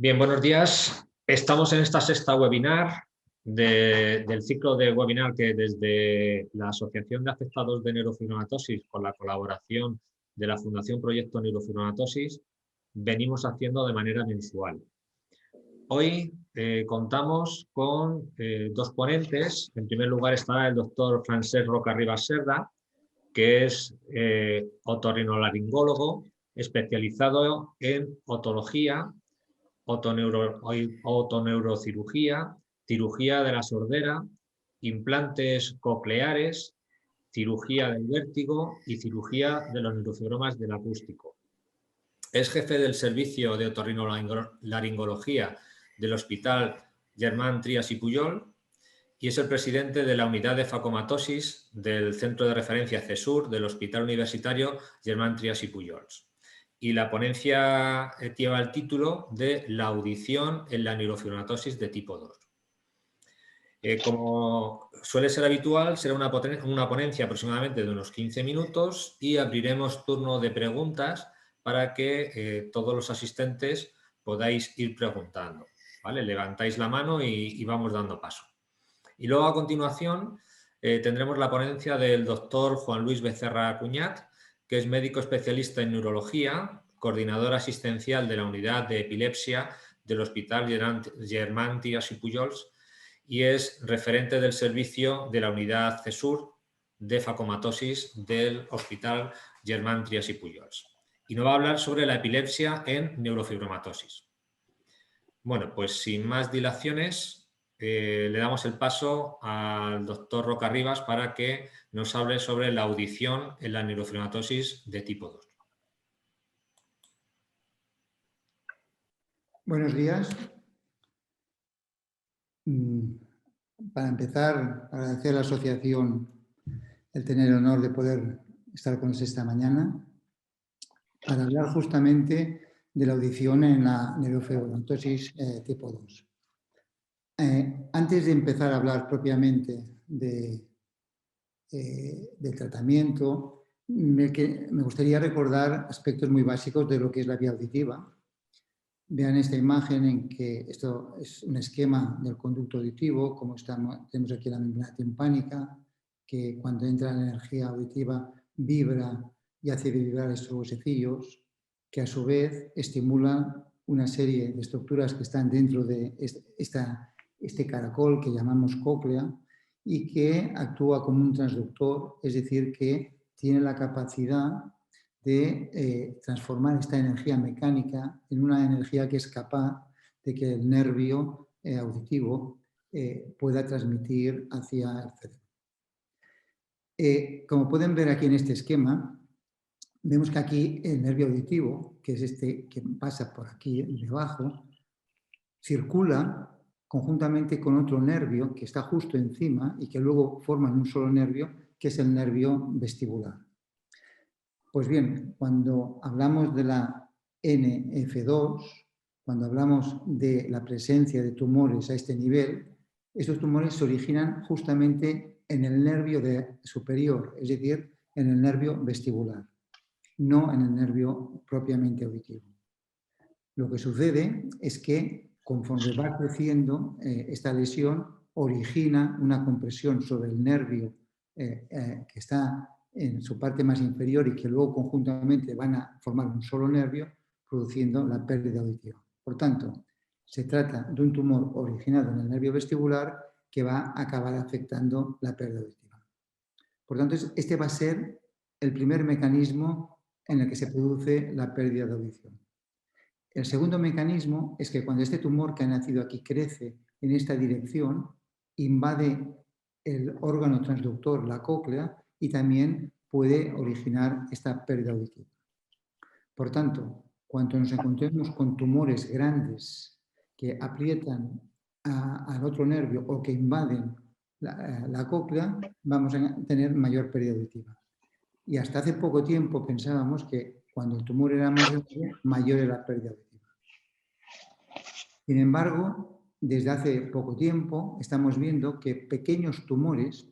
Bien, buenos días. Estamos en esta sexta webinar del ciclo de webinar que desde la Asociación de Afectados de Neurofibromatosis, con la colaboración de la Fundación Proyecto Neurofibromatosis, venimos haciendo de manera mensual. Hoy contamos con dos ponentes. En primer lugar está el doctor Francesc Rocarribas Cerda, que es otorrinolaringólogo especializado en otología, otoneurocirugía, cirugía de la sordera, implantes cocleares, cirugía del vértigo y cirugía de los neurofibromas del acústico. Es jefe del servicio de otorrinolaringología del Hospital Germán Trias y Pujol y es el presidente de la unidad de facomatosis del Centro de Referencia CESUR del Hospital Universitario Germán Trias y Pujol. Y la ponencia lleva el título de La audición en la neurofibromatosis de tipo 2. Como suele ser habitual, será una ponencia aproximadamente de unos 15 minutos y abriremos turno de preguntas para que todos los asistentes podáis ir preguntando, ¿vale? Levantáis la mano y vamos dando paso. Y luego a continuación tendremos la ponencia del doctor Juan Luis Becerra Cuñat, que es médico especialista en neurología, coordinador asistencial de la unidad de epilepsia del Hospital Germán Trias y Pujols y es referente del servicio de la unidad CESUR de facomatosis del Hospital Germán Trias y Pujols. Y nos va a hablar sobre la epilepsia en neurofibromatosis. Bueno, pues sin más dilaciones, le damos el paso al doctor Rocarribas para que nos hable sobre la audición en la neurofibromatosis de tipo 2. Buenos días. Para empezar, agradecer a la asociación el tener el honor de poder estar con esta mañana para hablar justamente de la audición en la neurofibromatosis tipo 2. Antes de empezar a hablar propiamente del tratamiento, me gustaría recordar aspectos muy básicos de lo que es la vía auditiva. Vean esta imagen en que esto es un esquema del conducto auditivo, como tenemos aquí la membrana timpánica, que cuando entra la energía auditiva vibra y hace vibrar estos huesecillos, que a su vez estimulan una serie de estructuras que están dentro de este caracol que llamamos cóclea y que actúa como un transductor, es decir, que tiene la capacidad de transformar esta energía mecánica en una energía que es capaz de que el nervio auditivo pueda transmitir hacia el cerebro. Como pueden ver aquí en este esquema, vemos que aquí el nervio auditivo, que es este que pasa por aquí debajo, circula conjuntamente con otro nervio que está justo encima y que luego forman un solo nervio, que es el nervio vestibular. Pues bien, cuando hablamos de la NF2, cuando hablamos de la presencia de tumores a este nivel, estos tumores se originan justamente en el nervio superior, es decir, en el nervio vestibular, no en el nervio propiamente auditivo. Lo que sucede es que conforme va creciendo esta lesión, origina una compresión sobre el nervio que está en su parte más inferior y que luego conjuntamente van a formar un solo nervio, produciendo la pérdida auditiva. Por tanto, se trata de un tumor originado en el nervio vestibular que va a acabar afectando la pérdida auditiva. Por tanto, este va a ser el primer mecanismo en el que se produce la pérdida de audición. El segundo mecanismo es que cuando este tumor que ha nacido aquí crece en esta dirección, invade el órgano transductor, la cóclea, y también puede originar esta pérdida auditiva. Por tanto, cuando nos encontremos con tumores grandes que aprietan al otro nervio o que invaden la cóclea, vamos a tener mayor pérdida auditiva. Y hasta hace poco tiempo pensábamos que cuando el tumor era más grande, mayor era la pérdida auditiva. Sin embargo, desde hace poco tiempo estamos viendo que pequeños tumores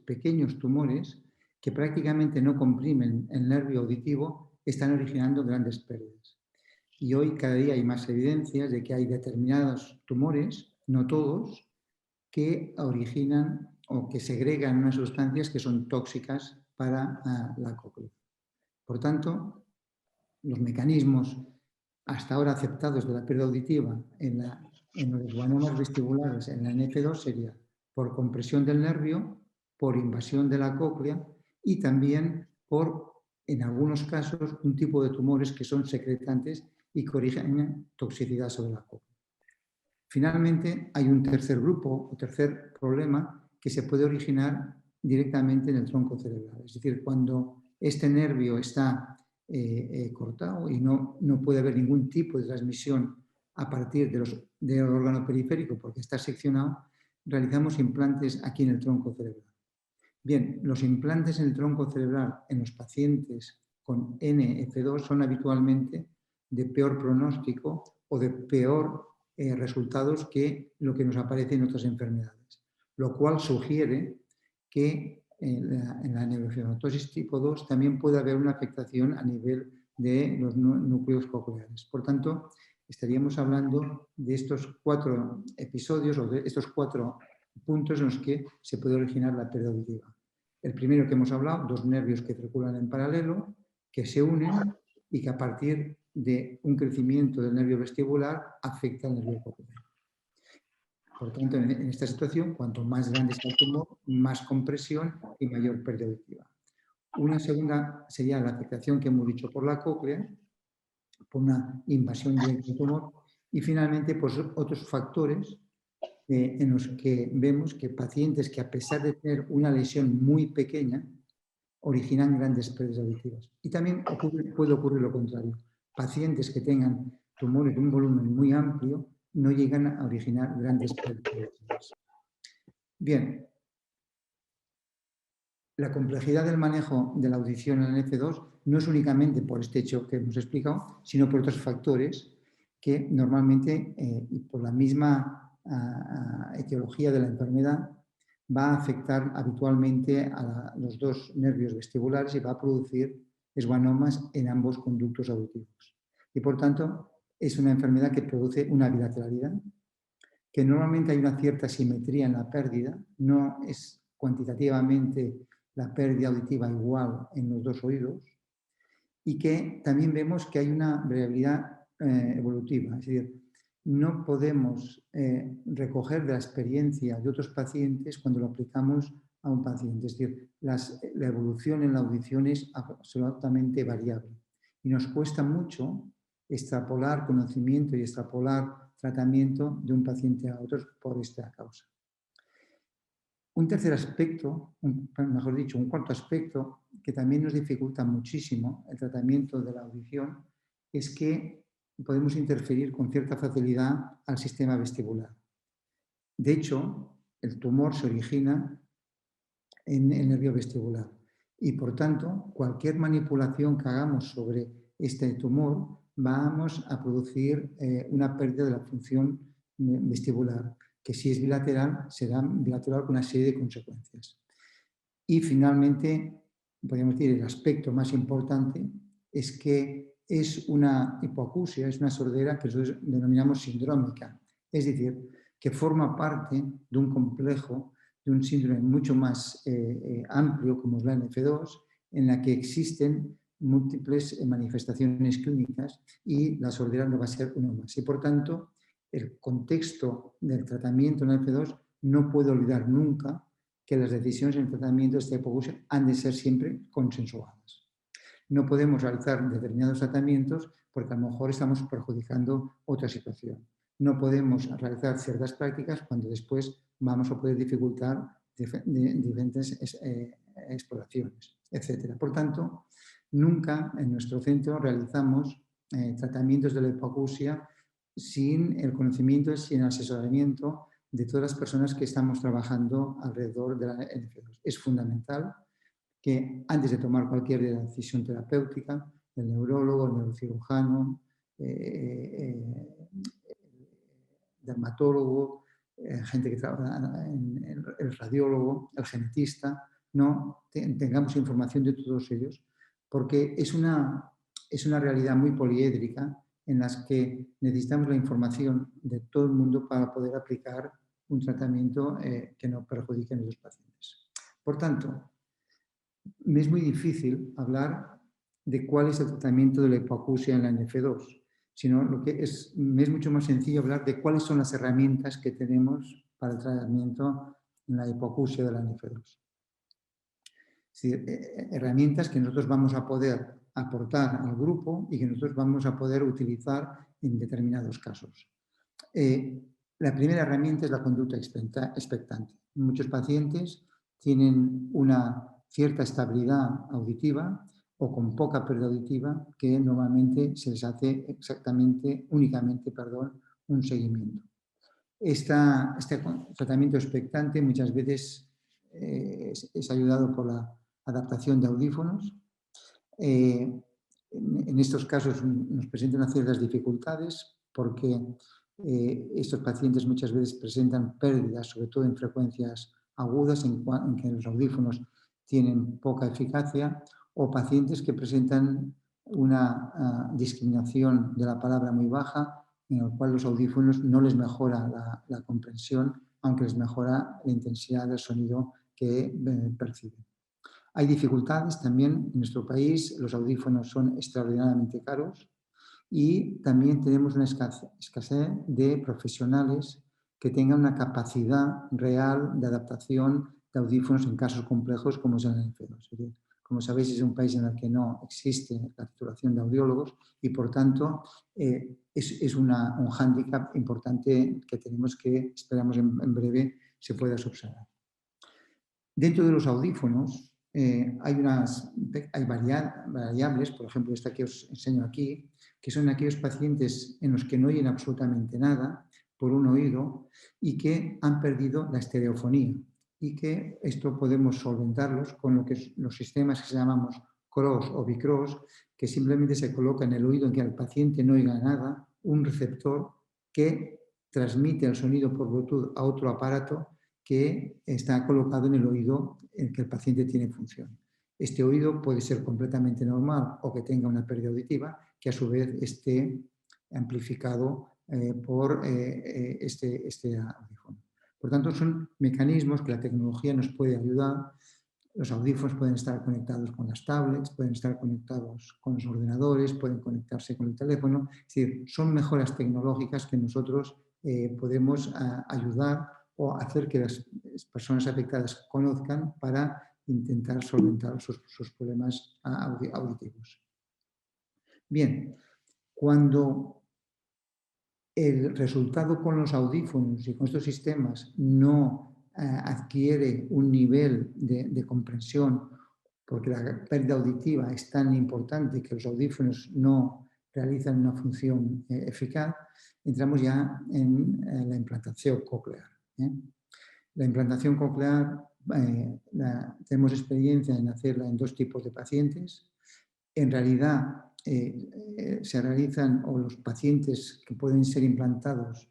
que prácticamente no comprimen el nervio auditivo están originando grandes pérdidas. Y hoy cada día hay más evidencias de que hay determinados tumores, no todos, que originan o que segregan unas sustancias que son tóxicas para la cóclea. Por tanto, los mecanismos hasta ahora aceptados de la pérdida auditiva en los guanomas vestibulares, en la NF2, sería por compresión del nervio, por invasión de la cóclea y también por, en algunos casos, un tipo de tumores que son secretantes y que originan toxicidad sobre la cóclea. Finalmente, hay un tercer grupo o tercer problema que se puede originar directamente en el tronco cerebral. Es decir, cuando este nervio está cortado y no puede haber ningún tipo de transmisión a partir del órgano periférico porque está seccionado, realizamos implantes aquí en el tronco cerebral. Bien, los implantes en el tronco cerebral en los pacientes con NF2 son habitualmente de peor pronóstico o de peor resultados que lo que nos aparece en otras enfermedades, lo cual sugiere que en la neurofibromatosis tipo 2 también puede haber una afectación a nivel de los núcleos cocleares. Por tanto, estaríamos hablando de estos 4 episodios o de estos 4 puntos en los que se puede originar la pérdida auditiva. El primero que hemos hablado, 2 nervios que circulan en paralelo, que se unen y que a partir de un crecimiento del nervio vestibular afecta al nervio coclear. Por tanto, en esta situación, cuanto más grande sea el tumor, más compresión y mayor pérdida auditiva. Una segunda sería la afectación que hemos dicho por la cóclea, por una invasión directa del tumor, y finalmente pues, otros factores en los que vemos que pacientes que a pesar de tener una lesión muy pequeña, originan grandes pérdidas auditivas. Y también puede ocurrir lo contrario. Pacientes que tengan tumores de un volumen muy amplio no llegan a originar grandes pérdidas auditivas. Bien, la complejidad del manejo de la audición en el NF2 no es únicamente por este hecho que hemos explicado, sino por otros factores que normalmente, y por la misma etiología de la enfermedad, va a afectar habitualmente a los 2 nervios vestibulares y va a producir esguanomas en ambos conductos auditivos. Y por tanto, es una enfermedad que produce una bilateralidad, que normalmente hay una cierta simetría en la pérdida, no es cuantitativamente la pérdida auditiva igual en los 2 oídos, y que también vemos que hay una variabilidad evolutiva, es decir, no podemos recoger de la experiencia de otros pacientes cuando lo aplicamos a un paciente. Es decir, la evolución en la audición es absolutamente variable. Y nos cuesta mucho extrapolar conocimiento y extrapolar tratamiento de un paciente a otro por esta causa. Un tercer aspecto, mejor dicho, un cuarto aspecto que también nos dificulta muchísimo el tratamiento de la audición es que podemos interferir con cierta facilidad al sistema vestibular. De hecho, el tumor se origina en el nervio vestibular y, por tanto, cualquier manipulación que hagamos sobre este tumor vamos a producir una pérdida de la función vestibular, que si es bilateral, será bilateral con una serie de consecuencias. Y finalmente, podríamos decir, el aspecto más importante es que es una hipoacusia, es una sordera que nosotros denominamos sindrómica, es decir, que forma parte de un complejo, de un síndrome mucho más amplio como es la NF2, en la que existen múltiples manifestaciones clínicas y la sordera no va a ser uno más. Y por tanto, el contexto del tratamiento en la NF2 no puede olvidar nunca que las decisiones en el tratamiento de esta hipoacusia han de ser siempre consensuadas. No podemos realizar determinados tratamientos porque a lo mejor estamos perjudicando otra situación. No podemos realizar ciertas prácticas cuando después vamos a poder dificultar diferentes exploraciones, etc. Por tanto, nunca en nuestro centro realizamos tratamientos de la hipoacusia sin el conocimiento y sin el asesoramiento de todas las personas que estamos trabajando alrededor de la NF2. Es fundamental que antes de tomar cualquier decisión terapéutica, el neurólogo, el neurocirujano, dermatólogo, gente que trabaja el radiólogo, el genetista, no tengamos información de todos ellos, porque es una realidad muy poliédrica en las que necesitamos la información de todo el mundo para poder aplicar un tratamiento que no perjudique a los pacientes. Por tanto, me es muy difícil hablar de cuál es el tratamiento de la hipoacusia en la NF2, sino me es mucho más sencillo hablar de cuáles son las herramientas que tenemos para el tratamiento en la hipoacusia de la NF2. Es decir, herramientas que nosotros vamos a poder aportar al grupo y que nosotros vamos a poder utilizar en determinados casos. La primera herramienta es la conducta expectante. Muchos pacientes tienen una cierta estabilidad auditiva o con poca pérdida auditiva que normalmente se les hace únicamente un seguimiento. Este tratamiento expectante muchas veces es ayudado por la adaptación de audífonos. En estos casos nos presentan ciertas dificultades porque estos pacientes muchas veces presentan pérdidas, sobre todo en frecuencias agudas, en que los audífonos tienen poca eficacia, o pacientes que presentan una discriminación de la palabra muy baja, en el cual los audífonos no les mejora la comprensión, aunque les mejora la intensidad del sonido que perciben. Hay dificultades también en nuestro país, los audífonos son extraordinariamente caros y también tenemos una escasez de profesionales que tengan una capacidad real de adaptación de audífonos en casos complejos como es el NF2. Como sabéis, es un país en el que no existe la titulación de audiólogos y, por tanto, es un hándicap importante que tenemos que, esperamos en breve, se pueda subsanar. Dentro de los audífonos hay variables, por ejemplo, esta que os enseño aquí, que son aquellos pacientes en los que no oyen absolutamente nada por un oído y que han perdido la estereofonía, y que esto podemos solventarlos con los sistemas que llamamos cross o bicross, que simplemente se coloca en el oído en que el paciente no oiga nada, un receptor que transmite el sonido por Bluetooth a otro aparato que está colocado en el oído en que el paciente tiene función. Este oído puede ser completamente normal o que tenga una pérdida auditiva que a su vez esté amplificado por este audífono. Por tanto, son mecanismos que la tecnología nos puede ayudar. Los audífonos pueden estar conectados con las tablets, pueden estar conectados con los ordenadores, pueden conectarse con el teléfono. Es decir, son mejoras tecnológicas que nosotros podemos ayudar o hacer que las personas afectadas conozcan para intentar solventar sus problemas auditivos. Bien, cuando el resultado con los audífonos y con estos sistemas no adquiere un nivel de comprensión, porque la pérdida auditiva es tan importante que los audífonos no realizan una función eficaz, entramos ya en la implantación coclear. La implantación coclear tenemos experiencia en hacerla en dos tipos de pacientes. En realidad se realizan, o los pacientes que pueden ser implantados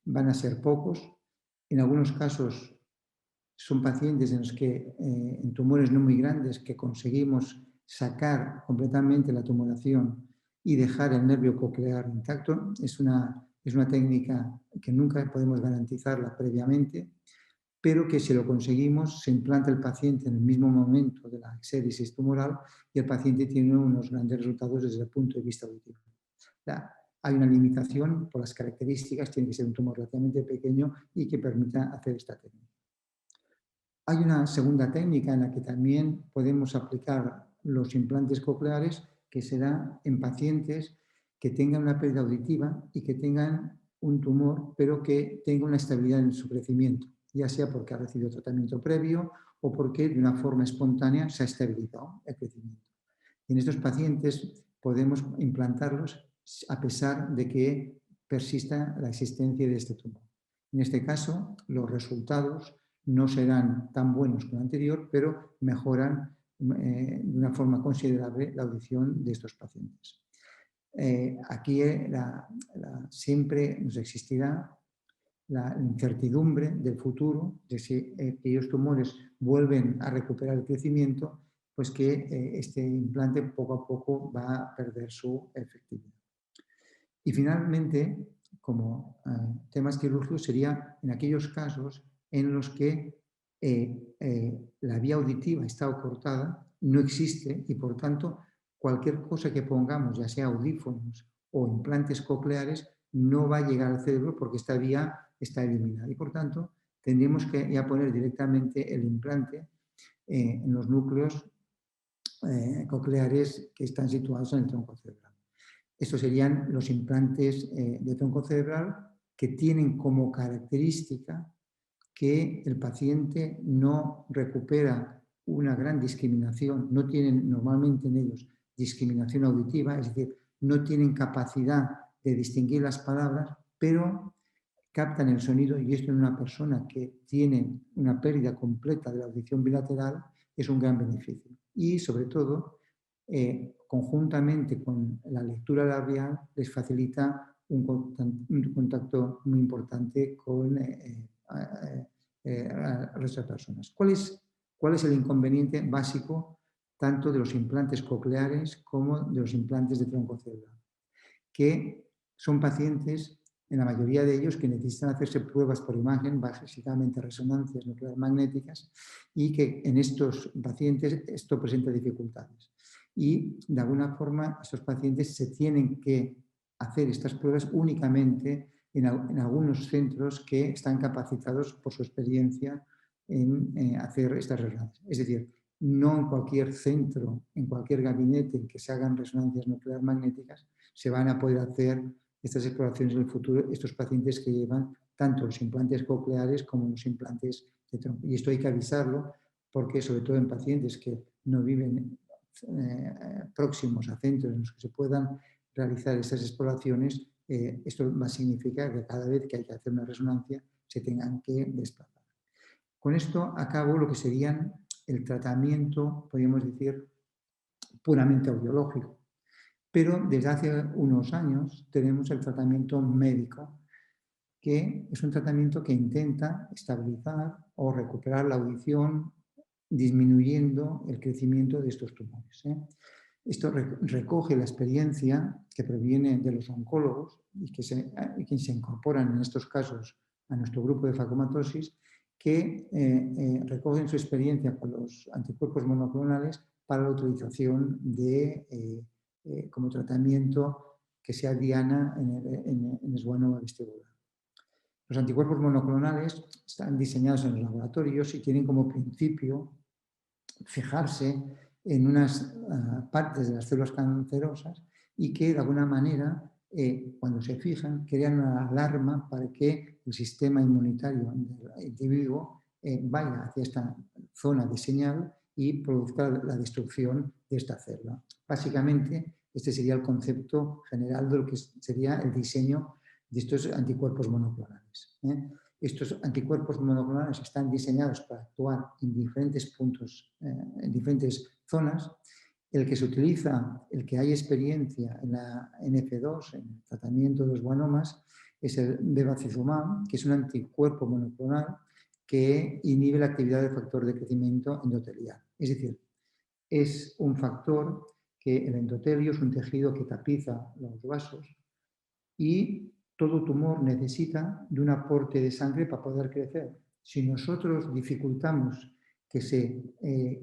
van a ser pocos. En algunos casos son pacientes en los que en tumores no muy grandes que conseguimos sacar completamente la tumoración y dejar el nervio coclear intacto. Es una técnica que nunca podemos garantizarla previamente, pero que si lo conseguimos se implanta el paciente en el mismo momento de la exéresis tumoral y el paciente tiene unos grandes resultados desde el punto de vista auditivo. Hay una limitación por las características, tiene que ser un tumor relativamente pequeño y que permita hacer esta técnica. Hay una segunda técnica en la que también podemos aplicar los implantes cocleares, que será en pacientes que tengan una pérdida auditiva y que tengan un tumor, pero que tenga una estabilidad en su crecimiento, ya sea porque ha recibido tratamiento previo o porque de una forma espontánea se ha estabilizado el crecimiento. En estos pacientes podemos implantarlos a pesar de que persista la existencia de este tumor. En este caso, los resultados no serán tan buenos como el anterior, pero mejoran de una forma considerable la audición de estos pacientes. Aquí siempre nos existirá la incertidumbre del futuro, de si aquellos tumores vuelven a recuperar el crecimiento, pues que este implante poco a poco va a perder su efectividad. Y finalmente, como temas quirúrgicos, sería en aquellos casos en los que la vía auditiva está cortada, no existe y por tanto cualquier cosa que pongamos, ya sea audífonos o implantes cocleares, no va a llegar al cerebro porque esta vía está eliminada y por tanto tendríamos que ya poner directamente el implante en los núcleos cocleares que están situados en el tronco cerebral. Estos serían los implantes de tronco cerebral que tienen como característica que el paciente no recupera una gran discriminación, no tienen normalmente en ellos discriminación auditiva, es decir, no tienen capacidad de distinguir las palabras, pero captan el sonido y esto en una persona que tiene una pérdida completa de la audición bilateral es un gran beneficio. Y sobre todo, conjuntamente con la lectura labial, les facilita un contacto muy importante con al resto de personas. ¿Cuál es el inconveniente básico tanto de los implantes cocleares como de los implantes de tronco cerebral? Que son pacientes, en la mayoría de ellos, que necesitan hacerse pruebas por imagen, básicamente resonancias nucleares magnéticas, y que en estos pacientes esto presenta dificultades. Y de alguna forma estos pacientes se tienen que hacer estas pruebas únicamente en algunos centros que están capacitados por su experiencia en hacer estas resonancias. Es decir, no en cualquier centro, en cualquier gabinete en que se hagan resonancias nucleares magnéticas, se van a poder hacer estas exploraciones en el futuro, estos pacientes que llevan tanto los implantes cocleares como los implantes de tronco. Y esto hay que avisarlo porque, sobre todo en pacientes que no viven próximos a centros en los que se puedan realizar estas exploraciones, esto va a significar que cada vez que hay que hacer una resonancia se tengan que desplazar. Con esto acabo lo que serían el tratamiento, podríamos decir, puramente audiológico. Pero desde hace unos años tenemos el tratamiento médico, que es un tratamiento que intenta estabilizar o recuperar la audición disminuyendo el crecimiento de estos tumores. Esto recoge la experiencia que proviene de los oncólogos y que se incorporan en estos casos a nuestro grupo de facomatosis, que recogen su experiencia con los anticuerpos monoclonales para la utilización de, como tratamiento que sea diana en el esguanoma vestibular. Los anticuerpos monoclonales están diseñados en los laboratorios y tienen como principio fijarse en unas partes de las células cancerosas y que de alguna manera, cuando se fijan, crean una alarma para que el sistema inmunitario del individuo vaya hacia esta zona de señal y produzca la destrucción de esta célula. Básicamente, este sería el concepto general de lo que sería el diseño de estos anticuerpos monoclonales. Estos anticuerpos monoclonales están diseñados para actuar en diferentes puntos, en diferentes zonas. El que se utiliza, el que hay experiencia en la NF2, en el tratamiento de los guanomas, es el bevacizumab, que es un anticuerpo monoclonal que inhibe la actividad del factor de crecimiento endotelial. Es decir, es un factor que el endotelio es un tejido que tapiza los vasos y todo tumor necesita de un aporte de sangre para poder crecer. Si nosotros dificultamos que se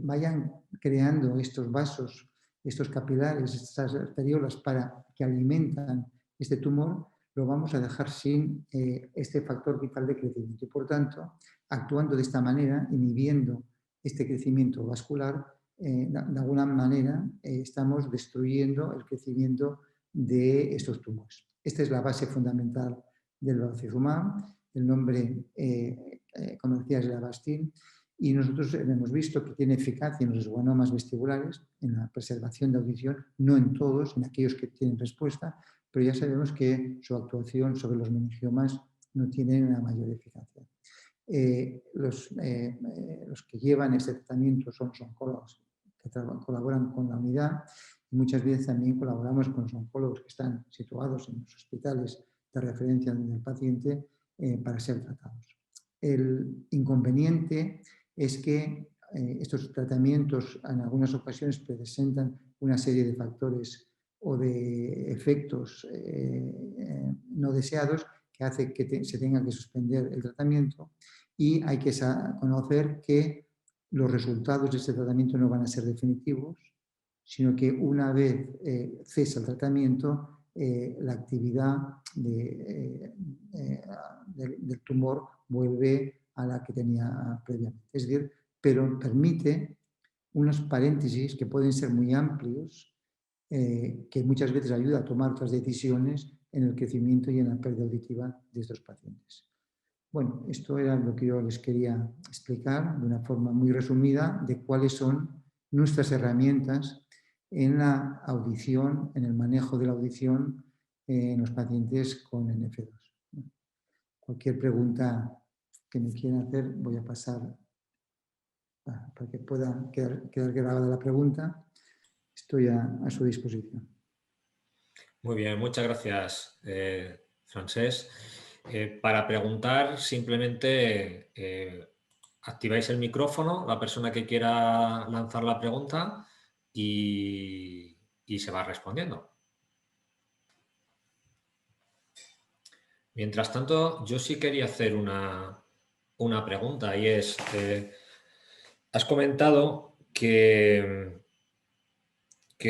vayan creando estos vasos, estos capilares, estas arteriolas para que alimentan este tumor, lo vamos a dejar sin este factor vital de crecimiento. Y por tanto, actuando de esta manera, inhibiendo este crecimiento vascular, de alguna manera estamos destruyendo el crecimiento de estos tumores. Esta es la base fundamental del bevacizumab, el nombre comercial es Avastin, y nosotros hemos visto que tiene eficacia en los guanomas vestibulares, en la preservación de audición, no en todos, en aquellos que tienen respuesta, pero ya sabemos que su actuación sobre los meningiomas no tiene una mayor eficacia. Los que llevan este tratamiento son los oncólogos que colaboran con la unidad y muchas veces también colaboramos con los oncólogos que están situados en los hospitales de referencia del paciente para ser tratados. El inconveniente es que estos tratamientos en algunas ocasiones presentan una serie de factores o de efectos no deseados que hace que se tenga que suspender el tratamiento, y hay que conocer que los resultados de ese tratamiento no van a ser definitivos, sino que una vez cesa el tratamiento, la actividad del tumor vuelve a la que tenía previamente. Es decir, pero permite unos paréntesis que pueden ser muy amplios, que muchas veces ayuda a tomar otras decisiones en el crecimiento y en la pérdida auditiva de estos pacientes. Bueno, esto era lo que yo les quería explicar de una forma muy resumida de cuáles son nuestras herramientas en la audición, en el manejo de la audición en los pacientes con NF2. Cualquier pregunta que me quieran hacer, voy a pasar para que pueda quedar grabada la pregunta. Estoy a su disposición. Muy bien, muchas gracias, Francesc. Para preguntar, simplemente activáis el micrófono, la persona que quiera lanzar la pregunta, y se va respondiendo. Mientras tanto, yo sí quería hacer una pregunta, y es, has comentado que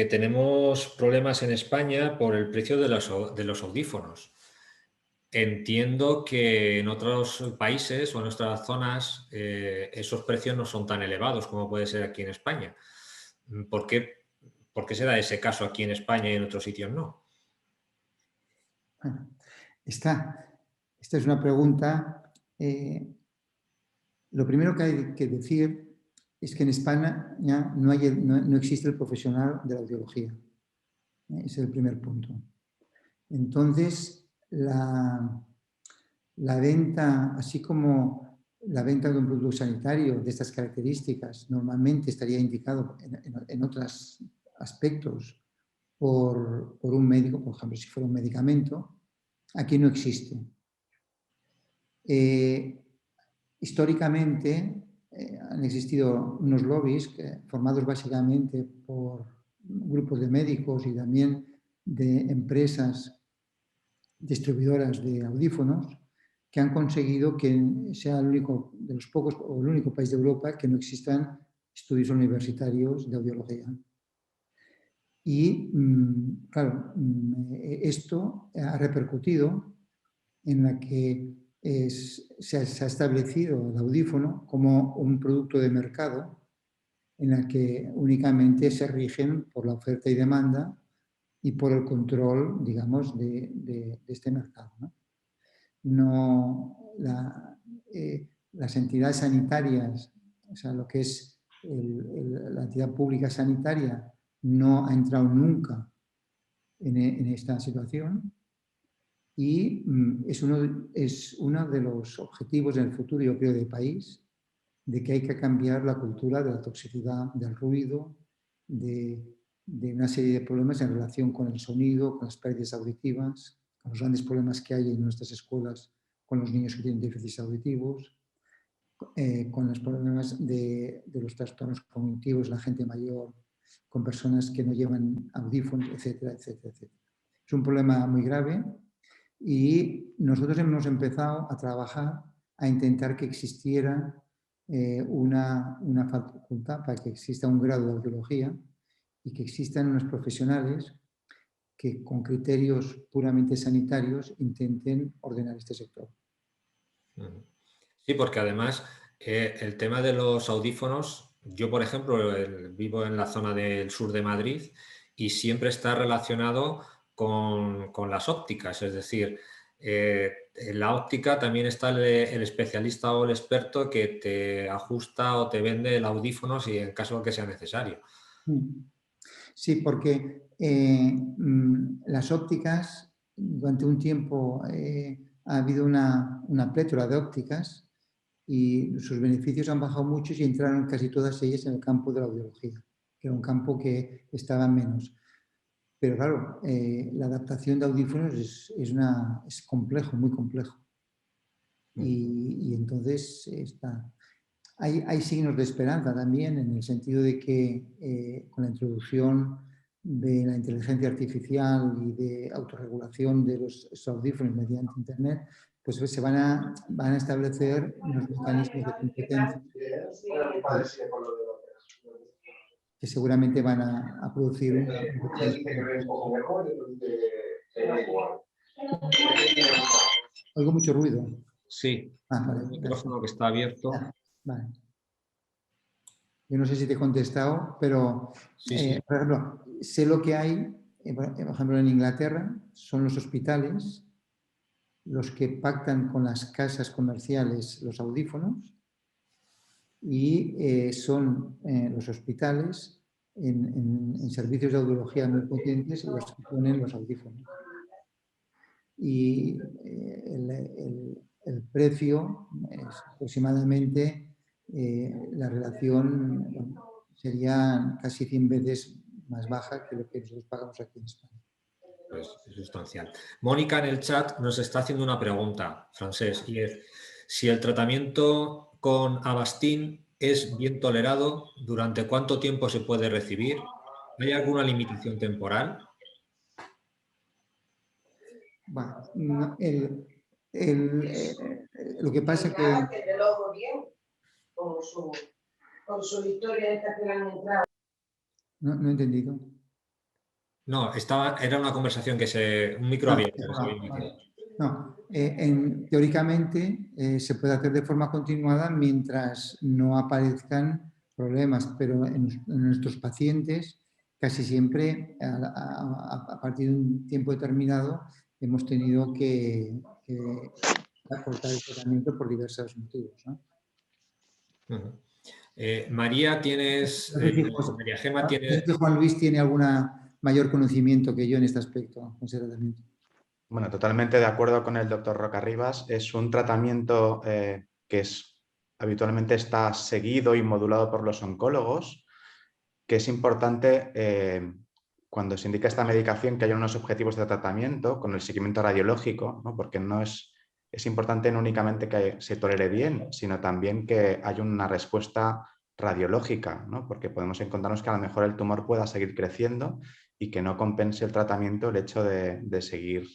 tenemos problemas en España por el precio de los audífonos. Entiendo que en otros países o en otras zonas esos precios no son tan elevados como puede ser aquí en España. ¿Por qué se da ese caso aquí en España y en otros sitios no? Bueno, esta es una pregunta. Lo primero que hay que decir es que en España no existe el profesional de la audiología. Ese es el primer punto. Entonces, la venta, así como la venta de un producto sanitario de estas características, normalmente estaría indicado en otros aspectos por un médico, por ejemplo, si fuera un medicamento, aquí no existe. Históricamente han existido unos lobbies formados básicamente por grupos de médicos y también de empresas distribuidoras de audífonos que han conseguido que sea el único de los pocos o el único país de Europa que no existan estudios universitarios de audiología. Y, claro, esto ha repercutido en la que se ha establecido el audífono como un producto de mercado en la que únicamente se rigen por la oferta y demanda y por el control, digamos, de este mercado, ¿no? Las entidades sanitarias, o sea, lo que es la entidad pública sanitaria, no ha entrado nunca en esta situación. Y es uno de los objetivos en el futuro, yo creo, del país, de que hay que cambiar la cultura de la toxicidad, del ruido, de una serie de problemas en relación con el sonido, con las pérdidas auditivas, con los grandes problemas que hay en nuestras escuelas con los niños que tienen déficits auditivos, con los problemas de los trastornos cognitivos, la gente mayor, con personas que no llevan audífonos, etcétera, etcétera, etcétera. Es un problema muy grave. Y nosotros hemos empezado a trabajar a intentar que existiera una facultad para que exista un grado de audiología y que existan unos profesionales que con criterios puramente sanitarios intenten ordenar este sector. Sí, porque además el tema de los audífonos, yo por ejemplo vivo en la zona del sur de Madrid y siempre está relacionado con las ópticas, es decir, en la óptica también está el especialista o el experto que te ajusta o te vende el audífono si en caso de que sea necesario. Sí, porque las ópticas, durante un tiempo ha habido una plétora de ópticas y sus beneficios han bajado mucho y entraron casi todas ellas en el campo de la audiología, que era un campo que estaba menos. Pero claro, la adaptación de audífonos es complejo, muy complejo. Y entonces hay signos de esperanza también en el sentido de que con la introducción de la inteligencia artificial y de autorregulación de los audífonos mediante Internet, pues se van a establecer unos mecanismos de competencia que seguramente van a producir una Oigo mucho ruido. Sí, vale, el micrófono que está abierto. Vale. Yo no sé si te he contestado, pero, Sí. por ejemplo, sé lo que hay, por ejemplo, en Inglaterra, son los hospitales los que pactan con las casas comerciales los audífonos y son los hospitales en servicios de audiología muy potentes los que ponen los audífonos. Y el precio es aproximadamente, la relación sería casi 100 veces más baja que lo que nosotros pagamos aquí en España. Pues es sustancial. Mónica en el chat nos está haciendo una pregunta, Francés, y es si el tratamiento con Avastin es bien tolerado, ¿durante cuánto tiempo se puede recibir? ¿Hay alguna limitación temporal? Bueno, lo que pasa que... Con su historia esta que le han entrado. No he entendido. No, era una conversación un micro abierto. No, teóricamente se puede hacer de forma continuada mientras no aparezcan problemas, pero en nuestros pacientes casi siempre a partir de un tiempo determinado hemos tenido que acortar el tratamiento por diversos motivos, ¿no? María, María Gema tiene... Juan Luis tiene alguna mayor conocimiento que yo en este aspecto, con ese tratamiento. Bueno, totalmente de acuerdo con el doctor Rocarribas. Es un tratamiento que habitualmente está seguido y modulado por los oncólogos, que es importante cuando se indica esta medicación que haya unos objetivos de tratamiento con el seguimiento radiológico, ¿no? Porque es importante no únicamente que se tolere bien, sino también que haya una respuesta radiológica, ¿no? Porque podemos encontrarnos que a lo mejor el tumor pueda seguir creciendo y que no compense el tratamiento el hecho de seguir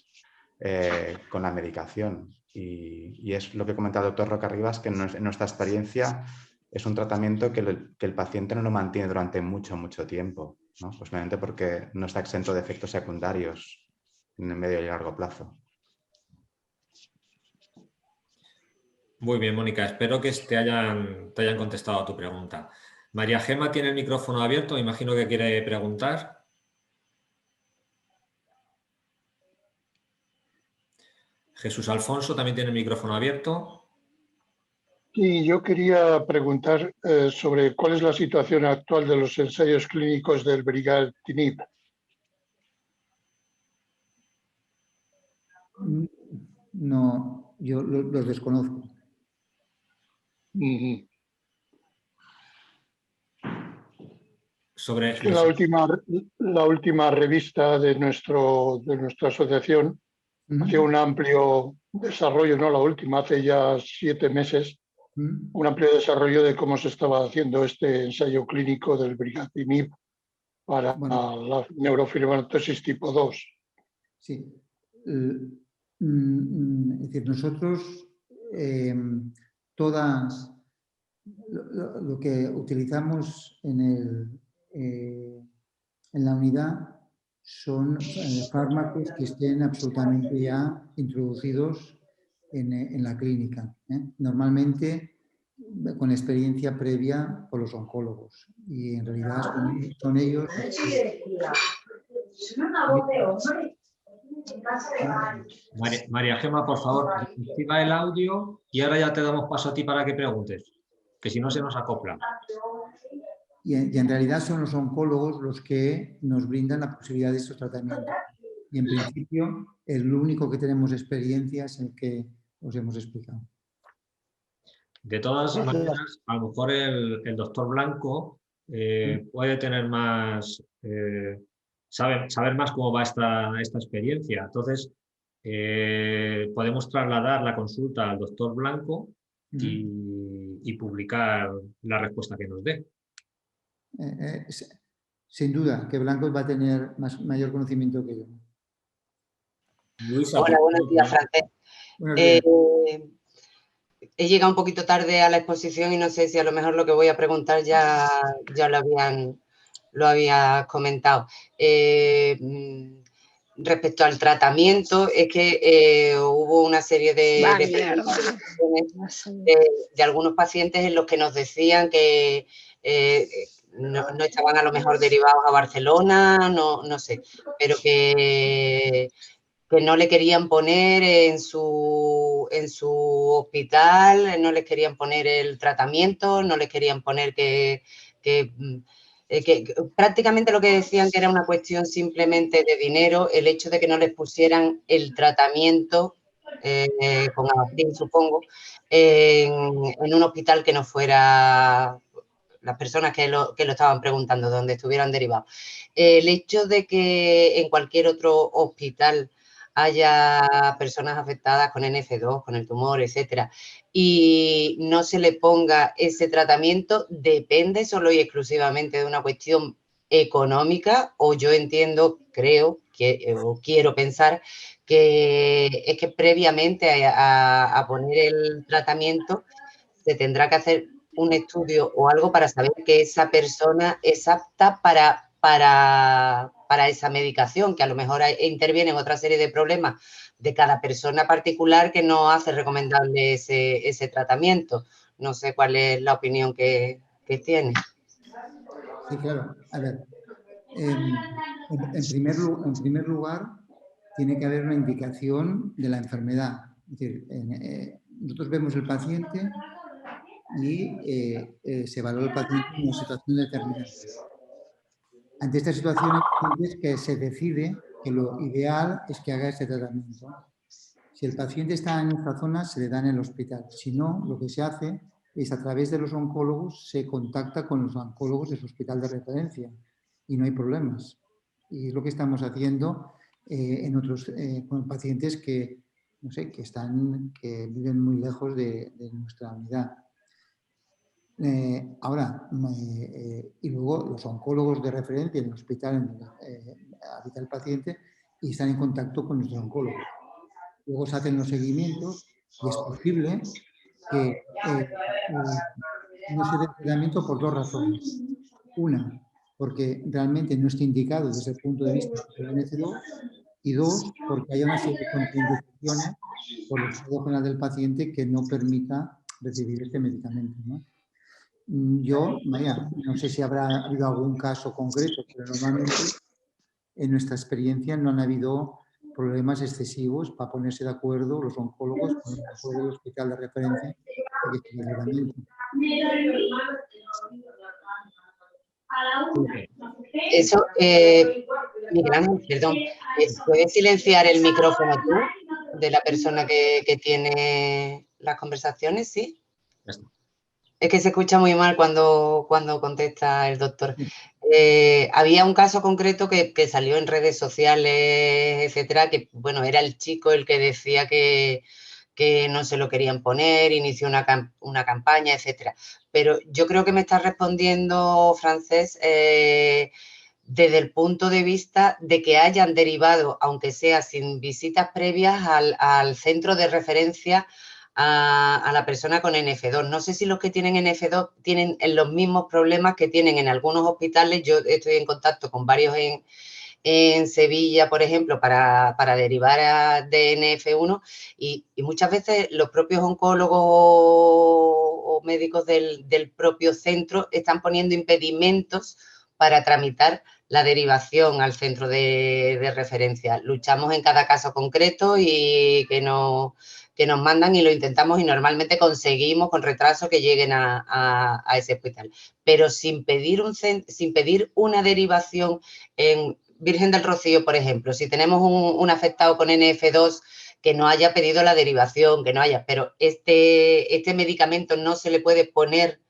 con la medicación. Y es lo que comenta el doctor Rocarribas, que en nuestra experiencia es un tratamiento que el paciente no lo mantiene durante mucho tiempo, ¿no? Posiblemente porque no está exento de efectos secundarios en el medio y largo plazo. Muy bien, Mónica. Espero que te hayan contestado a tu pregunta. María Gema tiene el micrófono abierto. Imagino que quiere preguntar. Jesús Alfonso también tiene el micrófono abierto. Sí, yo quería preguntar sobre cuál es la situación actual de los ensayos clínicos del brigatinib. No, yo los desconozco. Sobre es que la última revista de nuestra asociación hacía un amplio desarrollo, no la última, hace ya 7 meses, un amplio desarrollo de cómo se estaba haciendo este ensayo clínico del brigatinib para la neurofibromatosis tipo 2. Sí. Es decir, nosotros lo que utilizamos en la unidad son fármacos que estén absolutamente ya introducidos en la clínica, ¿eh? Normalmente con experiencia previa por los oncólogos, y en realidad son ellos. María Gema, por favor, activa el audio y ahora ya te damos paso a ti para que preguntes, que si no se nos acopla. Y en realidad son los oncólogos los que nos brindan la posibilidad de estos tratamientos. Y en principio, el único que tenemos experiencia es el que os hemos explicado. De todas maneras, a lo mejor el doctor Blanco puede tener más, saber más cómo va esta experiencia. Entonces, podemos trasladar la consulta al doctor Blanco y publicar la respuesta que nos dé. Sin duda, que Blanco va a tener mayor conocimiento que yo. Luisa, Hola, buenos días, Francés. Buenos días. He llegado un poquito tarde a la exposición y no sé si a lo mejor lo que voy a preguntar ya lo había comentado. Respecto al tratamiento, es que hubo una serie de algunos pacientes en los que nos decían que no estaban a lo mejor derivados a Barcelona, no sé, pero que no le querían poner en su hospital, no les querían poner el tratamiento, no les querían poner que prácticamente lo que decían que era una cuestión simplemente de dinero, el hecho de que no les pusieran el tratamiento, con Avastin, supongo, en un hospital que no fuera las personas que lo estaban preguntando, donde estuvieran derivados. El hecho de que en cualquier otro hospital haya personas afectadas con NF2, con el tumor, etcétera, y no se le ponga ese tratamiento, depende solo y exclusivamente de una cuestión económica, o yo entiendo, creo, o quiero pensar que es que previamente a poner el tratamiento se tendrá que hacer un estudio o algo para saber que esa persona es apta para esa medicación, que a lo mejor intervienen otra serie de problemas de cada persona particular que no hace recomendable ese tratamiento. No sé cuál es la opinión que tiene. Sí, claro. A ver, en primer lugar, tiene que haber una indicación de la enfermedad. Es decir, nosotros vemos el paciente y se valora el paciente en una situación determinada. Ante esta situación es que se decide que lo ideal es que haga este tratamiento. Si el paciente está en esta zona, se le da en el hospital. Si no, lo que se hace es a través de los oncólogos se contacta con los oncólogos de su hospital de referencia y no hay problemas. Y es lo que estamos haciendo en otros con pacientes que, no sé, que viven muy lejos de nuestra unidad. Y luego los oncólogos de referencia en el hospital en donde habita el paciente y están en contacto con nuestros oncólogos. Luego se hacen los seguimientos y es posible que no se dé tratamiento por dos razones. Una, porque realmente no esté indicado desde el punto de vista del NF2, y dos, porque haya una serie de contraindicaciones por el estado general del paciente que no permita recibir este medicamento, ¿no? Yo, María, no sé si habrá habido algún caso concreto, pero normalmente en nuestra experiencia no han habido problemas excesivos para ponerse de acuerdo los oncólogos con el oncólogo del hospital de referencia para que el tratamiento. Eso, Miguel Ángel, perdón, ¿puedes silenciar el micrófono tú de la persona que tiene las conversaciones? ¿Sí? Es que se escucha muy mal cuando contesta el doctor. Había un caso concreto que salió en redes sociales, etcétera, que, bueno, era el chico el que decía que no se lo querían poner, inició una campaña, etcétera. Pero yo creo que me está respondiendo, Francés, desde el punto de vista de que hayan derivado, aunque sea sin visitas previas, al centro de referencia a la persona con NF2. No sé si los que tienen NF2 tienen los mismos problemas que tienen en algunos hospitales. Yo estoy en contacto con varios en Sevilla, por ejemplo, para derivar de NF1 y muchas veces los propios oncólogos o médicos del propio centro están poniendo impedimentos para tramitar la derivación al centro de referencia. Luchamos en cada caso concreto y que nos mandan y lo intentamos y normalmente conseguimos con retraso que lleguen a ese hospital. Pero sin pedir una derivación en Virgen del Rocío, por ejemplo, si tenemos un afectado con NF2 que no haya pedido la derivación, que no haya, pero este medicamento no se le puede poner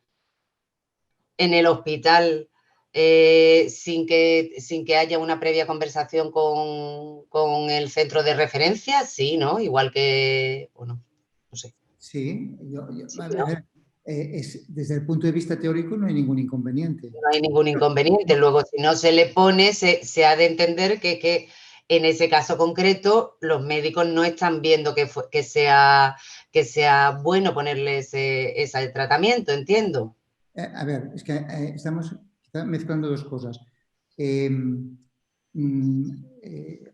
en el hospital sin que haya una previa conversación con el centro de referencia, sí, ¿no? Igual que, bueno, no sé. Sí, A ver, desde el punto de vista teórico no hay ningún inconveniente. No hay ningún inconveniente. Luego, si no se le pone, se ha de entender que en ese caso concreto los médicos no están viendo que sea bueno ponerle ese tratamiento, entiendo. A ver, es que estamos mezclando dos cosas.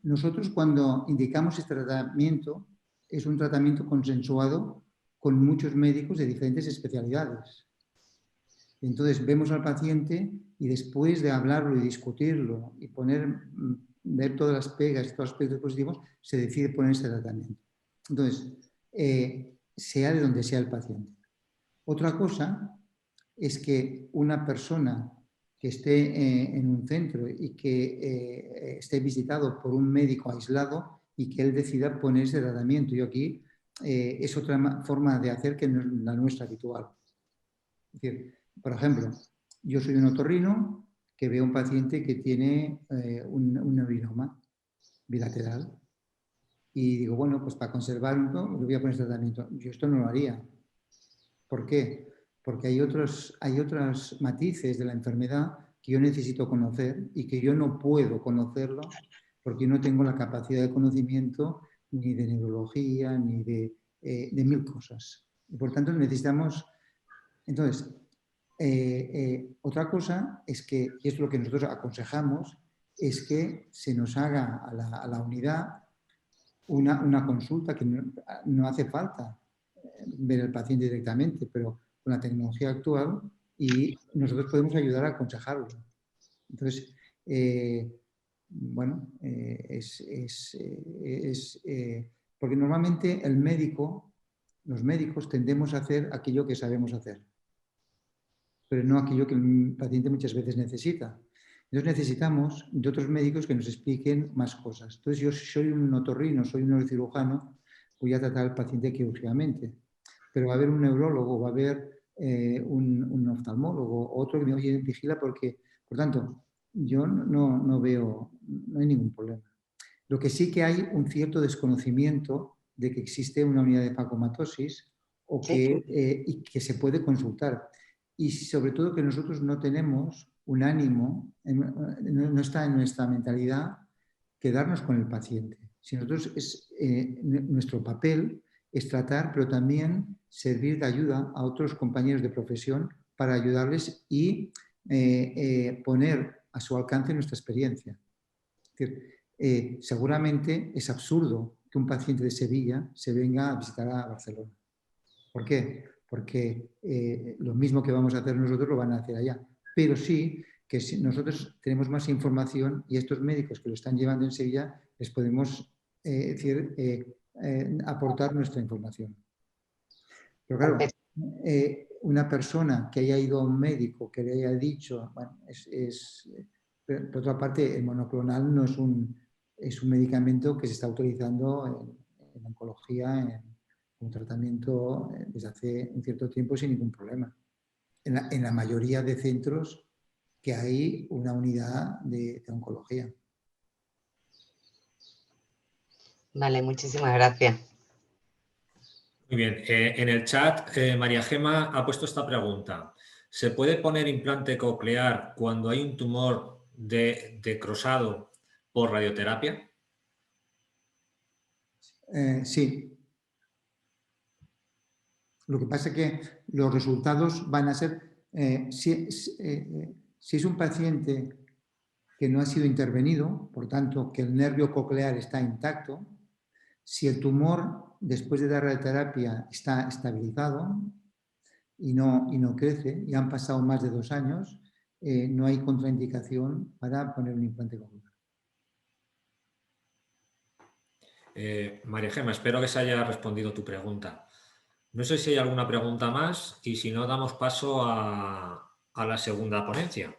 Nosotros cuando indicamos este tratamiento es un tratamiento consensuado con muchos médicos de diferentes especialidades. Entonces vemos al paciente y después de hablarlo y discutirlo y ver todas las pegas y todos los aspectos positivos, se decide poner este tratamiento. Entonces, sea de donde sea el paciente. Otra cosa es que una persona que esté en un centro y que esté visitado por un médico aislado y que él decida poner ese tratamiento. Y aquí es otra forma de hacer que no es la nuestra habitual. Es decir, por ejemplo, yo soy un otorrino que veo a un paciente que tiene un neurinoma bilateral y digo, bueno, pues para conservarlo le voy a poner este tratamiento. Yo esto no lo haría. ¿Por qué? Porque hay otros matices de la enfermedad que yo necesito conocer y que yo no puedo conocerlo porque no tengo la capacidad de conocimiento ni de neurología ni de mil cosas. Y por tanto necesitamos... Entonces, otra cosa es que, y es lo que nosotros aconsejamos, es que se nos haga a la unidad una consulta que no hace falta ver al paciente directamente, pero con la tecnología actual y nosotros podemos ayudar a aconsejarlo. Entonces, bueno, porque normalmente los médicos tendemos a hacer aquello que sabemos hacer, pero no aquello que el paciente muchas veces necesita. Entonces necesitamos de otros médicos que nos expliquen más cosas. Entonces yo soy un otorrino, soy un neurocirujano, voy a tratar al paciente quirúrgicamente, pero va a haber un neurólogo, va a haber un oftalmólogo, otro que me oye, vigila porque, por tanto, yo no veo, no hay ningún problema. Lo que sí que hay un cierto desconocimiento de que existe una unidad de fagomatosis o y que se puede consultar. Y sobre todo que nosotros no tenemos un ánimo, no está en nuestra mentalidad quedarnos con el paciente. Si nosotros nuestro papel es tratar, pero también servir de ayuda a otros compañeros de profesión para ayudarles y poner a su alcance nuestra experiencia. Es decir, seguramente es absurdo que un paciente de Sevilla se venga a visitar a Barcelona. ¿Por qué? Porque lo mismo que vamos a hacer nosotros lo van a hacer allá. Pero sí que si nosotros tenemos más información y estos médicos que lo están llevando en Sevilla les podemos aportar nuestra información. Pero claro, una persona que haya ido a un médico que le haya dicho, bueno, por otra parte, el monoclonal no es un medicamento que se está utilizando en oncología, como tratamiento desde hace un cierto tiempo sin ningún problema. En la mayoría de centros que hay una unidad de oncología. Vale, muchísimas gracias. Muy bien. En el chat, María Gema ha puesto esta pregunta. ¿Se puede poner implante coclear cuando hay un tumor necrosado por radioterapia? Sí. Lo que pasa es que los resultados van a ser... si es un paciente que no ha sido intervenido, por tanto, que el nervio coclear está intacto, si el tumor, después de dar radioterapia, está estabilizado y no crece, y han pasado más de 2 años, no hay contraindicación para poner un implante coclear. María Gema, espero que se haya respondido tu pregunta. No sé si hay alguna pregunta más y si no, damos paso a la segunda ponencia.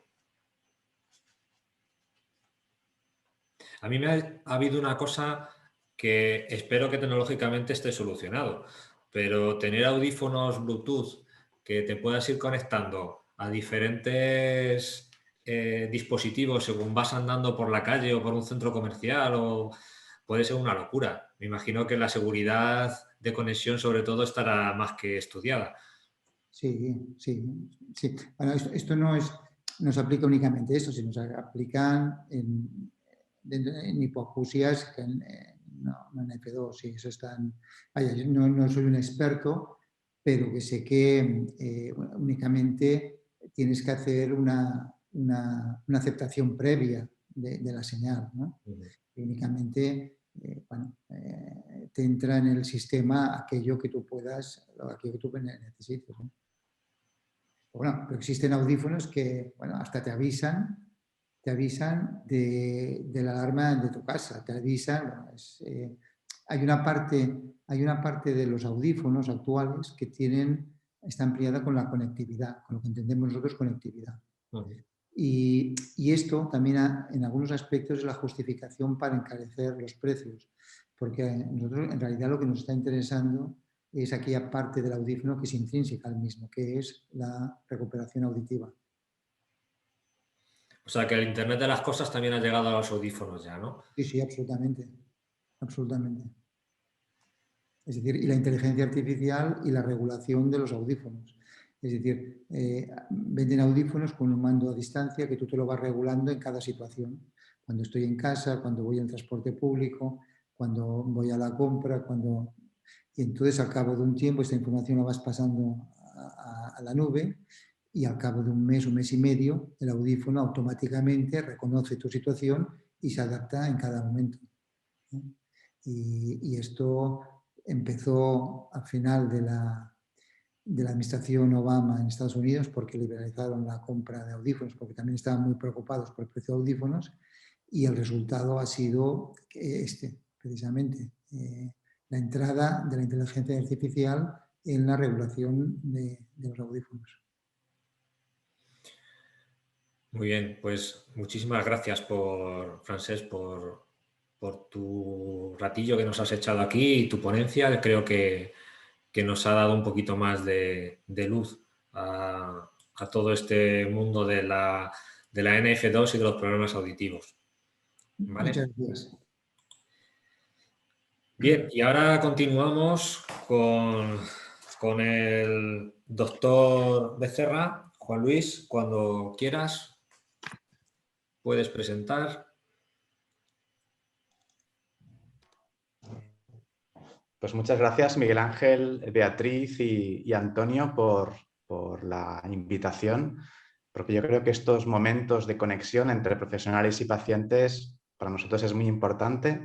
A mí ha habido una cosa que espero que tecnológicamente esté solucionado, pero tener audífonos Bluetooth que te puedas ir conectando a diferentes dispositivos según vas andando por la calle o por un centro comercial puede ser una locura. Me imagino que la seguridad de conexión sobre todo estará más que estudiada. Sí, sí, sí. Bueno, esto no se aplica únicamente a esto, sino se aplican en hipoacusias, no en F2, sí, eso están... Vaya, yo no soy un experto, pero que sé que únicamente tienes que hacer una aceptación previa de la señal, ¿no? Y únicamente te entra en el sistema aquello que tú puedas, aquello que tú necesites, ¿no? Bueno, pero existen audífonos que, bueno, hasta te avisan de la alarma de tu casa, te avisan, bueno, hay una parte de los audífonos actuales que está ampliada con la conectividad, con lo que entendemos nosotros conectividad. Y esto también en algunos aspectos es la justificación para encarecer los precios, porque nosotros en realidad lo que nos está interesando es aquella parte del audífono que es intrínseca al mismo, que es la recuperación auditiva. O sea que el Internet de las cosas también ha llegado a los audífonos ya, ¿no? Sí, sí, absolutamente. Absolutamente. Es decir, y la inteligencia artificial y la regulación de los audífonos. Es decir, venden audífonos con un mando a distancia que tú te lo vas regulando en cada situación. Cuando estoy en casa, cuando voy en transporte público, cuando voy a la compra, Y entonces al cabo de un tiempo esta información la vas pasando a la nube y al cabo de un mes y medio el audífono automáticamente reconoce tu situación y se adapta en cada momento. Y esto empezó al final de la administración Obama en Estados Unidos porque liberalizaron la compra de audífonos, porque también estaban muy preocupados por el precio de audífonos, y el resultado ha sido precisamente, la entrada de la inteligencia artificial en la regulación de los audífonos. Muy bien, pues muchísimas gracias Francesc, por tu ratillo que nos has echado aquí y tu ponencia. Creo que nos ha dado un poquito más de luz a todo este mundo de la NF2 y de los problemas auditivos. ¿Vale? Muchas gracias. Bien, y ahora continuamos con el doctor Becerra. Juan Luis, cuando quieras, puedes presentar. Pues muchas gracias, Miguel Ángel, Beatriz y Antonio por la invitación, porque yo creo que estos momentos de conexión entre profesionales y pacientes para nosotros es muy importante,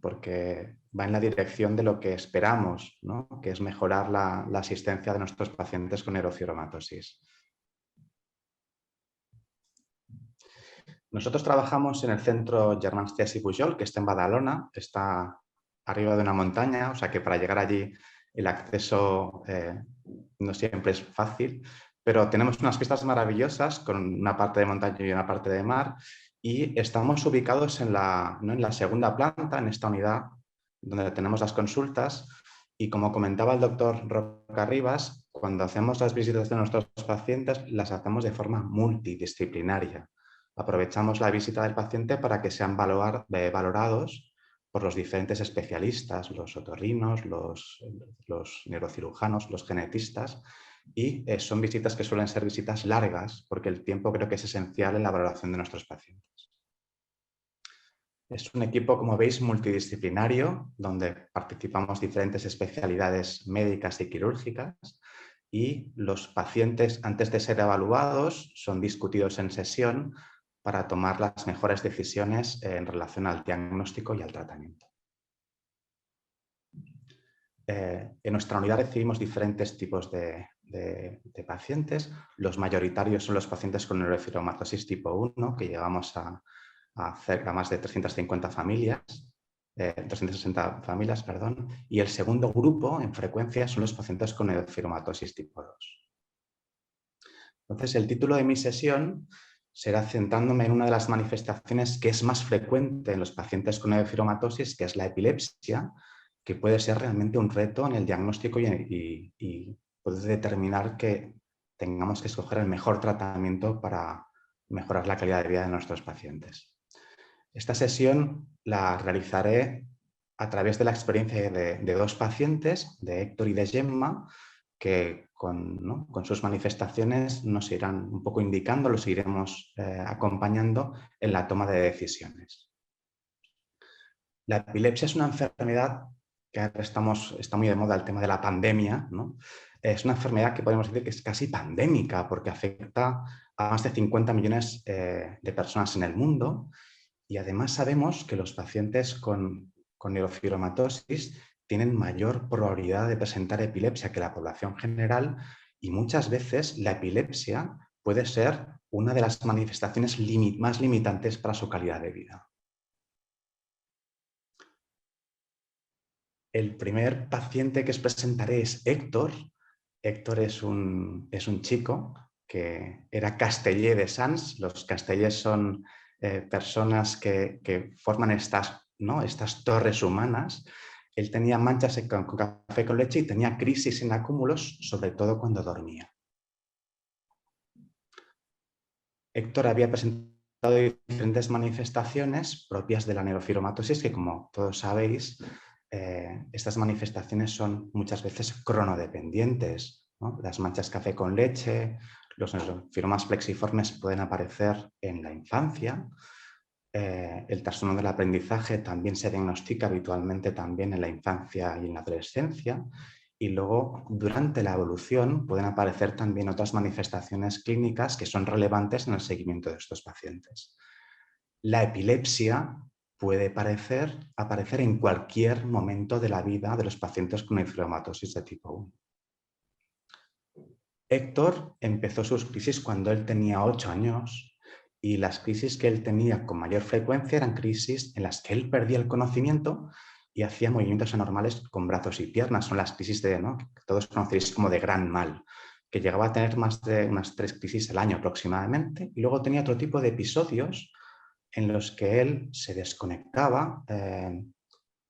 porque va en la dirección de lo que esperamos, ¿no? Que es mejorar la asistencia de nuestros pacientes con neurofibromatosis. Nosotros trabajamos en el centro Germán Trias i Pujol, que está en Badalona, está arriba de una montaña, o sea que para llegar allí el acceso no siempre es fácil, pero tenemos unas pistas maravillosas con una parte de montaña y una parte de mar, y estamos ubicados en la segunda planta, en esta unidad donde tenemos las consultas, y como comentaba el doctor Rocarribas, cuando hacemos las visitas de nuestros pacientes las hacemos de forma multidisciplinaria. Aprovechamos la visita del paciente para que sean valorados por los diferentes especialistas, los otorrinos, los neurocirujanos, los genetistas, y son visitas que suelen ser visitas largas porque el tiempo creo que es esencial en la valoración de nuestros pacientes. Es un equipo, como veis, multidisciplinario, donde participamos diferentes especialidades médicas y quirúrgicas, y los pacientes, antes de ser evaluados, son discutidos en sesión para tomar las mejores decisiones en relación al diagnóstico y al tratamiento. En nuestra unidad recibimos diferentes tipos de pacientes. Los mayoritarios son los pacientes con neurofibromatosis tipo 1, que llegamos a más de 350 familias, 360 familias, perdón, y el segundo grupo en frecuencia son los pacientes con neurofibromatosis tipo 2. Entonces, el título de mi sesión será centrándome en una de las manifestaciones que es más frecuente en los pacientes con neurofibromatosis, que es la epilepsia, que puede ser realmente un reto en el diagnóstico y puede determinar que tengamos que escoger el mejor tratamiento para mejorar la calidad de vida de nuestros pacientes. Esta sesión la realizaré a través de la experiencia de dos pacientes, de Héctor y de Gemma, que con sus manifestaciones nos irán un poco indicando, los iremos acompañando en la toma de decisiones. La epilepsia es una enfermedad que ahora está muy de moda el tema de la pandemia, ¿no? Es una enfermedad que podemos decir que es casi pandémica porque afecta a más de 50 millones de personas en el mundo, y además sabemos que los pacientes con neurofibromatosis tienen mayor probabilidad de presentar epilepsia que la población general, y muchas veces la epilepsia puede ser una de las manifestaciones más limitantes para su calidad de vida. El primer paciente que os presentaré es Héctor. Héctor es un chico que era casteller de Sants. Los castellers son personas que forman estas torres humanas. Él tenía manchas con café con leche y tenía crisis en acúmulos, sobre todo cuando dormía. Héctor había presentado diferentes manifestaciones propias de la neurofibromatosis que, como todos sabéis, estas manifestaciones son muchas veces cronodependientes, ¿no? Las manchas café con leche, los neurofibromas plexiformes pueden aparecer en la infancia. El trastorno del aprendizaje también se diagnostica habitualmente también en la infancia y en la adolescencia. Y luego, durante la evolución, pueden aparecer también otras manifestaciones clínicas que son relevantes en el seguimiento de estos pacientes. La epilepsia puede aparecer en cualquier momento de la vida de los pacientes con neurofibromatosis de tipo 1. Héctor empezó sus crisis cuando él tenía 8 años y las crisis que él tenía con mayor frecuencia eran crisis en las que él perdía el conocimiento y hacía movimientos anormales con brazos y piernas. Son las crisis que todos conoceréis como de gran mal, que llegaba a tener más de unas 3 crisis al año aproximadamente, y luego tenía otro tipo de episodios en los que él se desconectaba,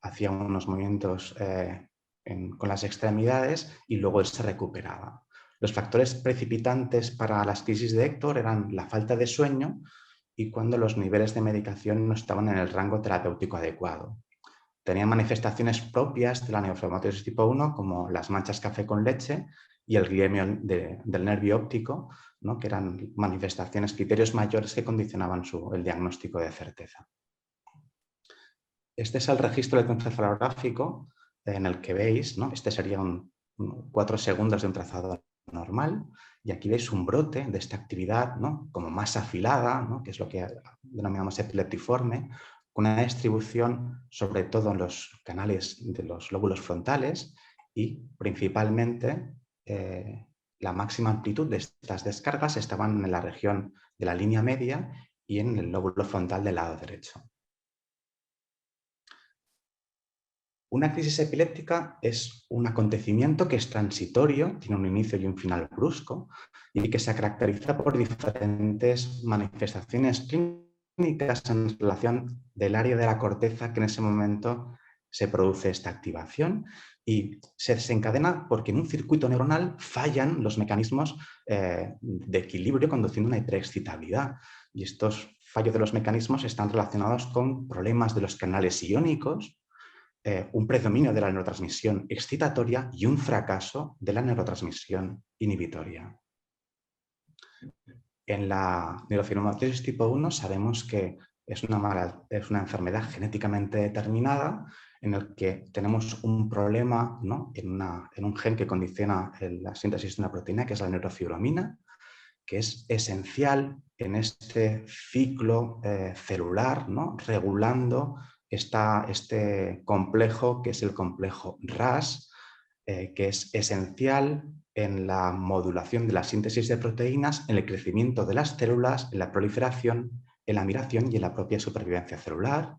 hacía unos movimientos con las extremidades y luego él se recuperaba. Los factores precipitantes para las crisis de Héctor eran la falta de sueño y cuando los niveles de medicación no estaban en el rango terapéutico adecuado. Tenía manifestaciones propias de la neurofibromatosis tipo 1, como las manchas café con leche y el guiemio del nervio óptico, ¿no? Que eran manifestaciones, criterios mayores que condicionaban el diagnóstico de certeza. Este es el registro electroencefalográfico en el que veis, ¿no? Este sería 4 segundos de un trazado normal, y aquí veis un brote de esta actividad, ¿no? Como más afilada, ¿no? Que es lo que denominamos epileptiforme, con una distribución sobre todo en los canales de los lóbulos frontales y principalmente la máxima amplitud de estas descargas estaban en la región de la línea media y en el lóbulo frontal del lado derecho. Una crisis epiléptica es un acontecimiento que es transitorio, tiene un inicio y un final brusco y que se caracteriza por diferentes manifestaciones clínicas en relación del área de la corteza que en ese momento se produce esta activación, y se desencadena porque en un circuito neuronal fallan los mecanismos de equilibrio conduciendo a una hiperexcitabilidad, y estos fallos de los mecanismos están relacionados con problemas de los canales iónicos, un predominio de la neurotransmisión excitatoria y un fracaso de la neurotransmisión inhibitoria. En la neurofibromatosis tipo 1 sabemos que es una enfermedad genéticamente determinada en el que tenemos un problema, ¿no? en un gen que condiciona la síntesis de una proteína que es la neurofibromina, que es esencial en este ciclo celular, ¿no? Regulando este complejo que es el complejo RAS, que es esencial en la modulación de la síntesis de proteínas, en el crecimiento de las células, en la proliferación, en la migración y en la propia supervivencia celular.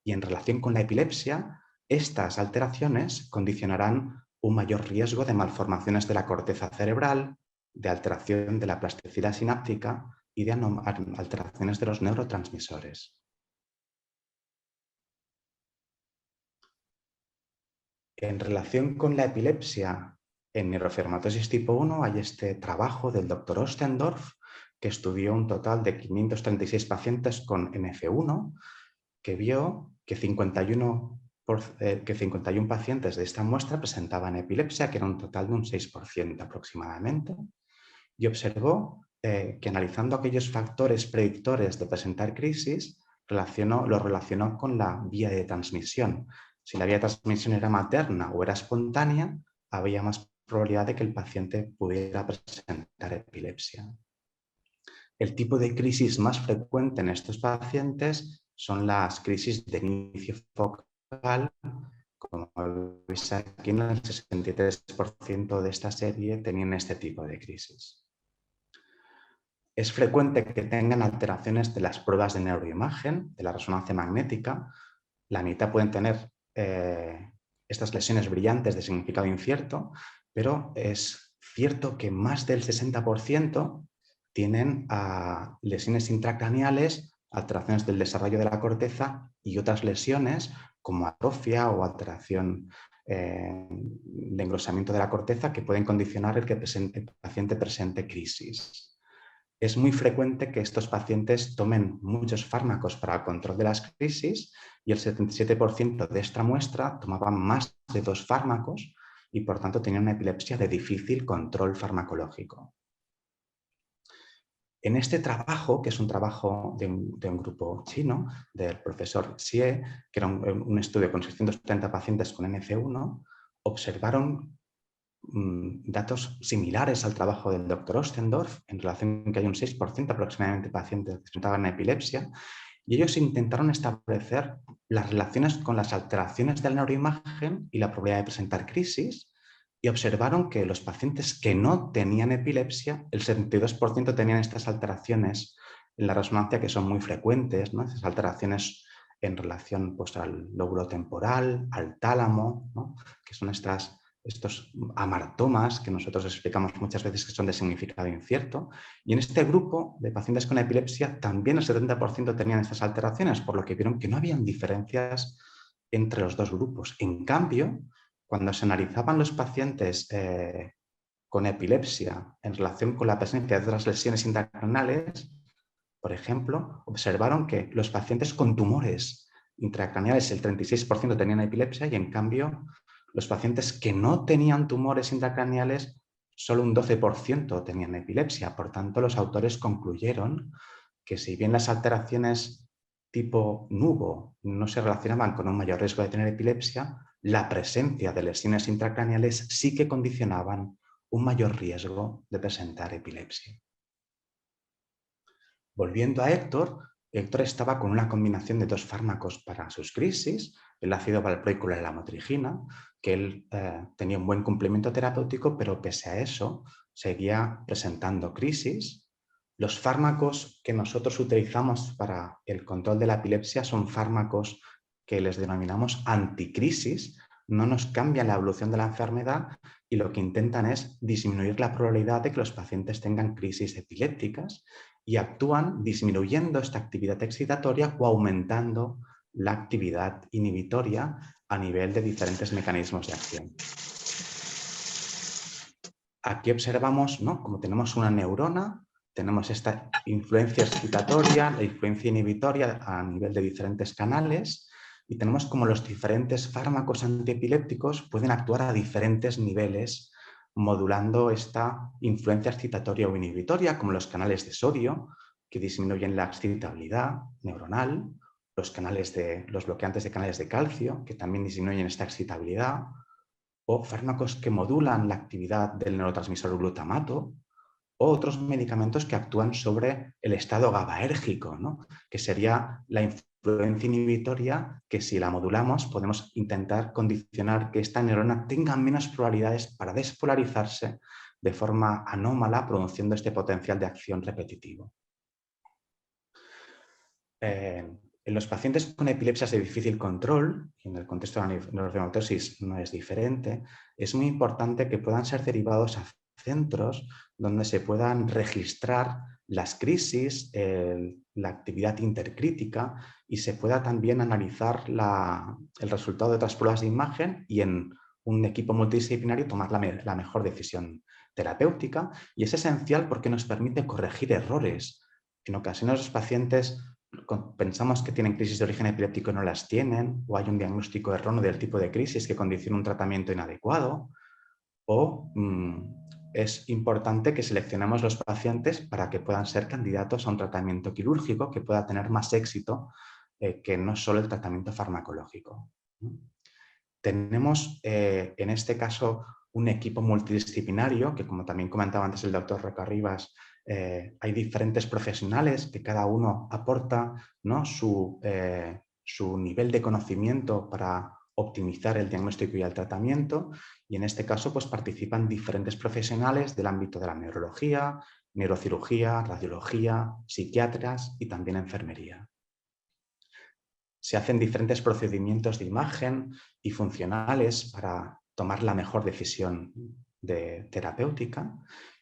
Y en relación con la epilepsia, estas alteraciones condicionarán un mayor riesgo de malformaciones de la corteza cerebral, de alteración de la plasticidad sináptica y de alteraciones de los neurotransmisores. En relación con la epilepsia en neurofibromatosis tipo 1 hay este trabajo del Dr. Ostendorf, que estudió un total de 536 pacientes con NF1, que vio que 51 que 51 pacientes de esta muestra presentaban epilepsia, que era un total de un 6% aproximadamente, y observó que analizando aquellos factores predictores de presentar crisis, lo relacionó con la vía de transmisión. Si la vía de transmisión era materna o era espontánea, había más probabilidad de que el paciente pudiera presentar epilepsia. El tipo de crisis más frecuente en estos pacientes son las crisis de inicio focal. Como veis aquí, en el 63% de esta serie tenían este tipo de crisis. Es frecuente que tengan alteraciones de las pruebas de neuroimagen, de la resonancia magnética. La mitad pueden tener estas lesiones brillantes de significado incierto, pero es cierto que más del 60% tienen lesiones intracraneales, alteraciones del desarrollo de la corteza y otras lesiones como atrofia o alteración de engrosamiento de la corteza que pueden condicionar el que el paciente presente crisis. Es muy frecuente que estos pacientes tomen muchos fármacos para el control de las crisis y el 77% de esta muestra tomaban más de 2 fármacos y por tanto tenían una epilepsia de difícil control farmacológico. En este trabajo, que es un trabajo de un grupo chino, del profesor Xie, que era un estudio con 630 pacientes con NF1, observaron datos similares al trabajo del Dr. Ostendorf, en relación con que hay un 6% aproximadamente de pacientes que presentaban epilepsia, y ellos intentaron establecer las relaciones con las alteraciones de la neuroimagen y la probabilidad de presentar crisis, y observaron que los pacientes que no tenían epilepsia, el 72% tenían estas alteraciones en la resonancia que son muy frecuentes, ¿no? Esas alteraciones en relación pues, al lóbulo temporal, al tálamo, ¿no? Que son estos amartomas que nosotros explicamos muchas veces que son de significado incierto. Y en este grupo de pacientes con epilepsia también el 70% tenían estas alteraciones, por lo que vieron que no habían diferencias entre los dos grupos. En cambio, cuando se analizaban los pacientes con epilepsia en relación con la presencia de otras lesiones intracraneales, por ejemplo, observaron que los pacientes con tumores intracraneales, el 36% tenían epilepsia y en cambio los pacientes que no tenían tumores intracraneales, solo un 12% tenían epilepsia. Por tanto, los autores concluyeron que si bien las alteraciones tipo nubo no se relacionaban con un mayor riesgo de tener epilepsia, la presencia de lesiones intracraneales sí que condicionaban un mayor riesgo de presentar epilepsia. Volviendo a Héctor, Héctor estaba con una combinación de 2 fármacos para sus crisis, el ácido valproico y la lamotrigina, que él tenía un buen complemento terapéutico, pero pese a eso seguía presentando crisis. Los fármacos que nosotros utilizamos para el control de la epilepsia son fármacos que les denominamos anticrisis, no nos cambian la evolución de la enfermedad y lo que intentan es disminuir la probabilidad de que los pacientes tengan crisis epilépticas y actúan disminuyendo esta actividad excitatoria o aumentando la actividad inhibitoria a nivel de diferentes mecanismos de acción. Aquí observamos, ¿no? Como tenemos una neurona, tenemos esta influencia excitatoria, la influencia inhibitoria a nivel de diferentes canales y tenemos como los diferentes fármacos antiepilépticos pueden actuar a diferentes niveles modulando esta influencia excitatoria o inhibitoria, como los canales de sodio, que disminuyen la excitabilidad neuronal, los bloqueantes de canales de calcio, que también disminuyen esta excitabilidad, o fármacos que modulan la actividad del neurotransmisor glutamato, o otros medicamentos que actúan sobre el estado GABAérgico, ¿no? Que sería la influencia inhibitoria que si la modulamos podemos intentar condicionar que esta neurona tenga menos probabilidades para despolarizarse de forma anómala, produciendo este potencial de acción repetitivo. En los pacientes con epilepsias de difícil control, y en el contexto de la neurofibromatosis no es diferente, es muy importante que puedan ser derivados a centros donde se puedan registrar las crisis, la actividad intercrítica y se pueda también analizar el resultado de otras pruebas de imagen y en un equipo multidisciplinario tomar la mejor decisión terapéutica. Y es esencial porque nos permite corregir errores. En ocasiones los pacientes pensamos que tienen crisis de origen epiléptico y no las tienen, o hay un diagnóstico erróneo del tipo de crisis que condiciona un tratamiento inadecuado, o es importante que seleccionemos los pacientes para que puedan ser candidatos a un tratamiento quirúrgico que pueda tener más éxito que no solo el tratamiento farmacológico. Tenemos en este caso un equipo multidisciplinario que, como también comentaba antes el doctor Rocarribas, hay diferentes profesionales que cada uno aporta, ¿no?, su nivel de conocimiento para optimizar el diagnóstico y el tratamiento, y en este caso pues, participan diferentes profesionales del ámbito de la neurología, neurocirugía, radiología, psiquiatras y también enfermería. Se hacen diferentes procedimientos de imagen y funcionales para tomar la mejor decisión terapéutica.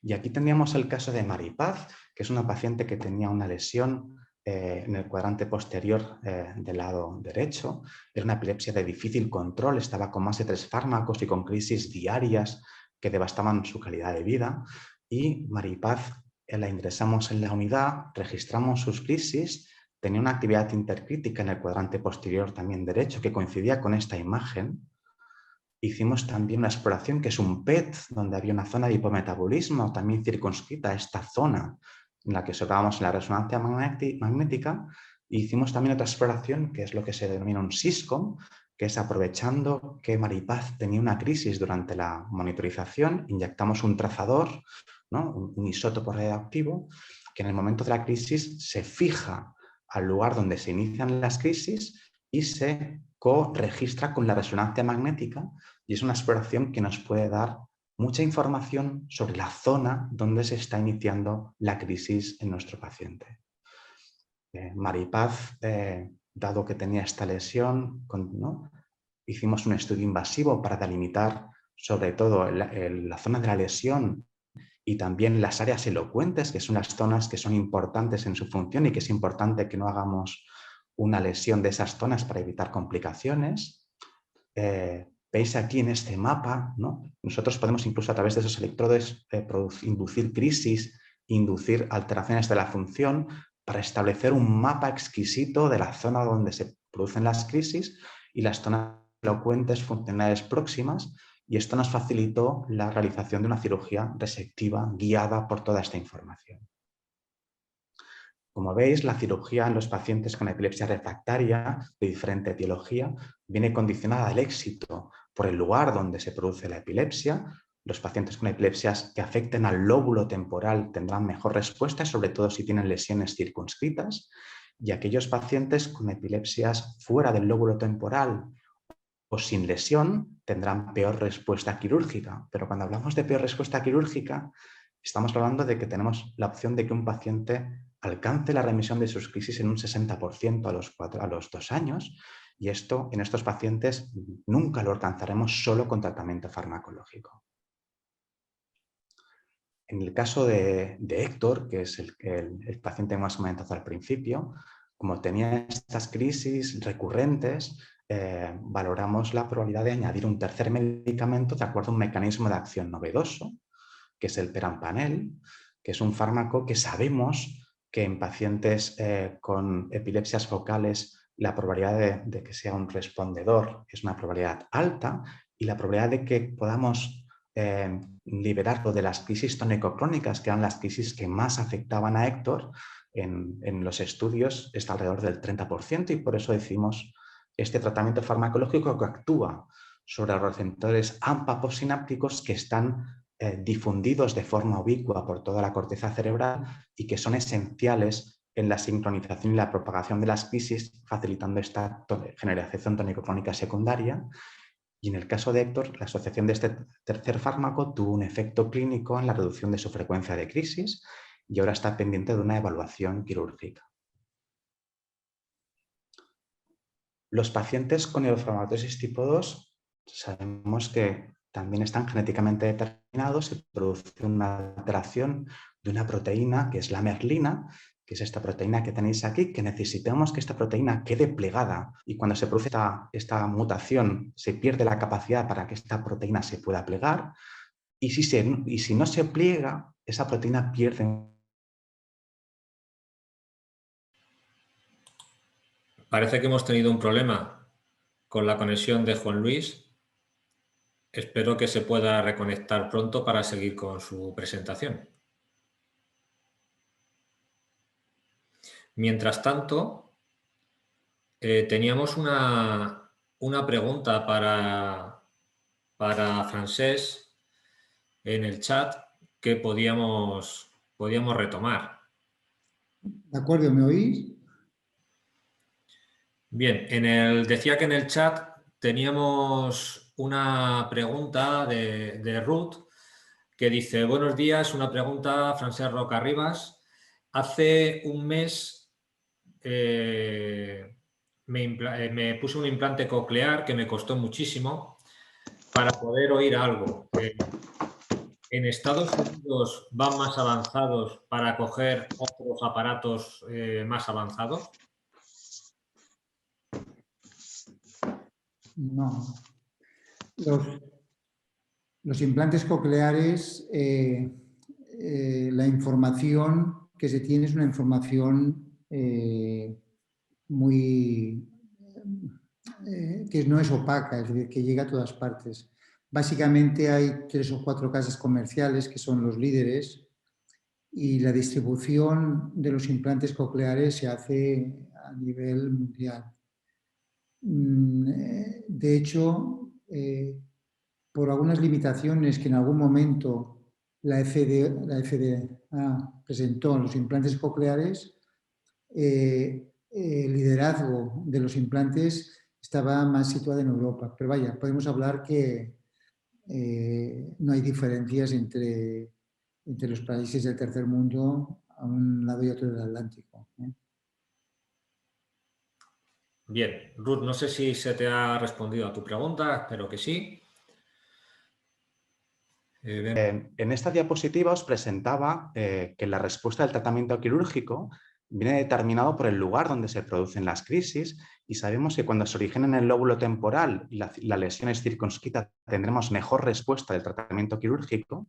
Y aquí teníamos el caso de Maripaz, que es una paciente que tenía una lesión en el cuadrante posterior del lado derecho. Era una epilepsia de difícil control, estaba con más de 3 fármacos y con crisis diarias que devastaban su calidad de vida. Y Maripaz la ingresamos en la unidad, registramos sus crisis. Tenía una actividad intercrítica en el cuadrante posterior también derecho que coincidía con esta imagen. Hicimos también una exploración que es un PET, donde había una zona de hipometabolismo también circunscrita a esta zona en la que observábamos en la resonancia magnética. E hicimos también otra exploración que es lo que se denomina un SISCOM, que es aprovechando que Maripaz tenía una crisis durante la monitorización, inyectamos un trazador, ¿no?, un isótopo radioactivo, que en el momento de la crisis se fija al lugar donde se inician las crisis y se co-registra con la resonancia magnética, y es una exploración que nos puede dar mucha información sobre la zona donde se está iniciando la crisis en nuestro paciente. Maripaz, dado que tenía esta lesión, ¿no?, hicimos un estudio invasivo para delimitar sobre todo la zona de la lesión y también las áreas elocuentes, que son las zonas que son importantes en su función y que es importante que no hagamos una lesión de esas zonas para evitar complicaciones. Veis aquí en este mapa, ¿no?, nosotros podemos incluso a través de esos electrodos inducir crisis, inducir alteraciones de la función para establecer un mapa exquisito de la zona donde se producen las crisis y las zonas elocuentes funcionales próximas. Y esto nos facilitó la realización de una cirugía resectiva guiada por toda esta información. Como veis, la cirugía en los pacientes con epilepsia refractaria de diferente etiología viene condicionada al éxito por el lugar donde se produce la epilepsia. Los pacientes con epilepsias que afecten al lóbulo temporal tendrán mejor respuesta, sobre todo si tienen lesiones circunscritas. Y aquellos pacientes con epilepsias fuera del lóbulo temporal o sin lesión tendrán peor respuesta quirúrgica. Pero cuando hablamos de peor respuesta quirúrgica, estamos hablando de que tenemos la opción de que un paciente alcance la remisión de sus crisis en un 60% a los 2 años, y esto en estos pacientes nunca lo alcanzaremos solo con tratamiento farmacológico. En el caso de Héctor, que es el paciente más comentado al principio, como tenía estas crisis recurrentes, valoramos la probabilidad de añadir un tercer medicamento de acuerdo a un mecanismo de acción novedoso, que es el perampanel, que es un fármaco que sabemos que en pacientes con epilepsias focales la probabilidad de que sea un respondedor es una probabilidad alta, y la probabilidad de que podamos liberarlo de las crisis tónico-crónicas, que eran las crisis que más afectaban a Héctor en los estudios, está alrededor del 30%, y por eso decimos este tratamiento farmacológico que actúa sobre los receptores AMPA postsinápticos que están difundidos de forma ubicua por toda la corteza cerebral y que son esenciales en la sincronización y la propagación de las crisis, facilitando esta generación tónico-crónica secundaria. Y en el caso de Héctor, la asociación de este tercer fármaco tuvo un efecto clínico en la reducción de su frecuencia de crisis y ahora está pendiente de una evaluación quirúrgica. Los pacientes con neurofibromatosis tipo 2 sabemos que también están genéticamente determinados y produce una alteración de una proteína que es la merlina, que es esta proteína que tenéis aquí, que necesitamos que esta proteína quede plegada, y cuando se produce esta mutación se pierde la capacidad para que esta proteína se pueda plegar, y si no se pliega, esa proteína pierde Parece que hemos tenido un problema con la conexión de Juan Luis. Espero que se pueda reconectar pronto para seguir con su presentación. Mientras tanto, teníamos una pregunta para Francesc en el chat que podíamos retomar. De acuerdo, ¿me oís? Bien, decía que en el chat teníamos una pregunta de Ruth que dice: buenos días, una pregunta, Francesc Rocarribas. Hace un mes me puse un implante coclear que me costó muchísimo para poder oír algo. ¿En Estados Unidos van más avanzados para coger otros aparatos más avanzados? No. Los implantes cocleares, la información que se tiene es una información que no es opaca, es decir, que llega a todas partes. Básicamente hay 3 o 4 casas comerciales que son los líderes y la distribución de los implantes cocleares se hace a nivel mundial. De hecho, por algunas limitaciones que en algún momento la FDA presentó en los implantes cocleares, el liderazgo de los implantes estaba más situado en Europa. Pero vaya, podemos hablar que no hay diferencias entre los países del tercer mundo a un lado y otro del Atlántico. Bien, Ruth, no sé si se te ha respondido a tu pregunta, espero que sí. En esta diapositiva os presentaba que la respuesta del tratamiento quirúrgico viene determinado por el lugar donde se producen las crisis y sabemos que cuando se origina en el lóbulo temporal y la lesión es circunscrita tendremos mejor respuesta del tratamiento quirúrgico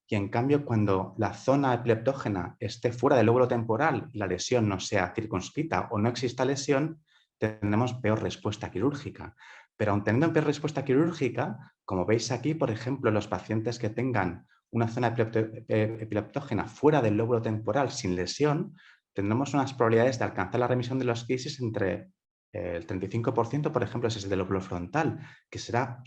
y en cambio cuando la zona epileptógena esté fuera del lóbulo temporal y la lesión no sea circunscrita o no exista lesión, tendremos peor respuesta quirúrgica. Pero aun teniendo peor respuesta quirúrgica, como veis aquí, por ejemplo, los pacientes que tengan una zona epileptógena fuera del lóbulo temporal sin lesión, tendremos unas probabilidades de alcanzar la remisión de las crisis entre el 35%, por ejemplo, si es del lóbulo frontal, que será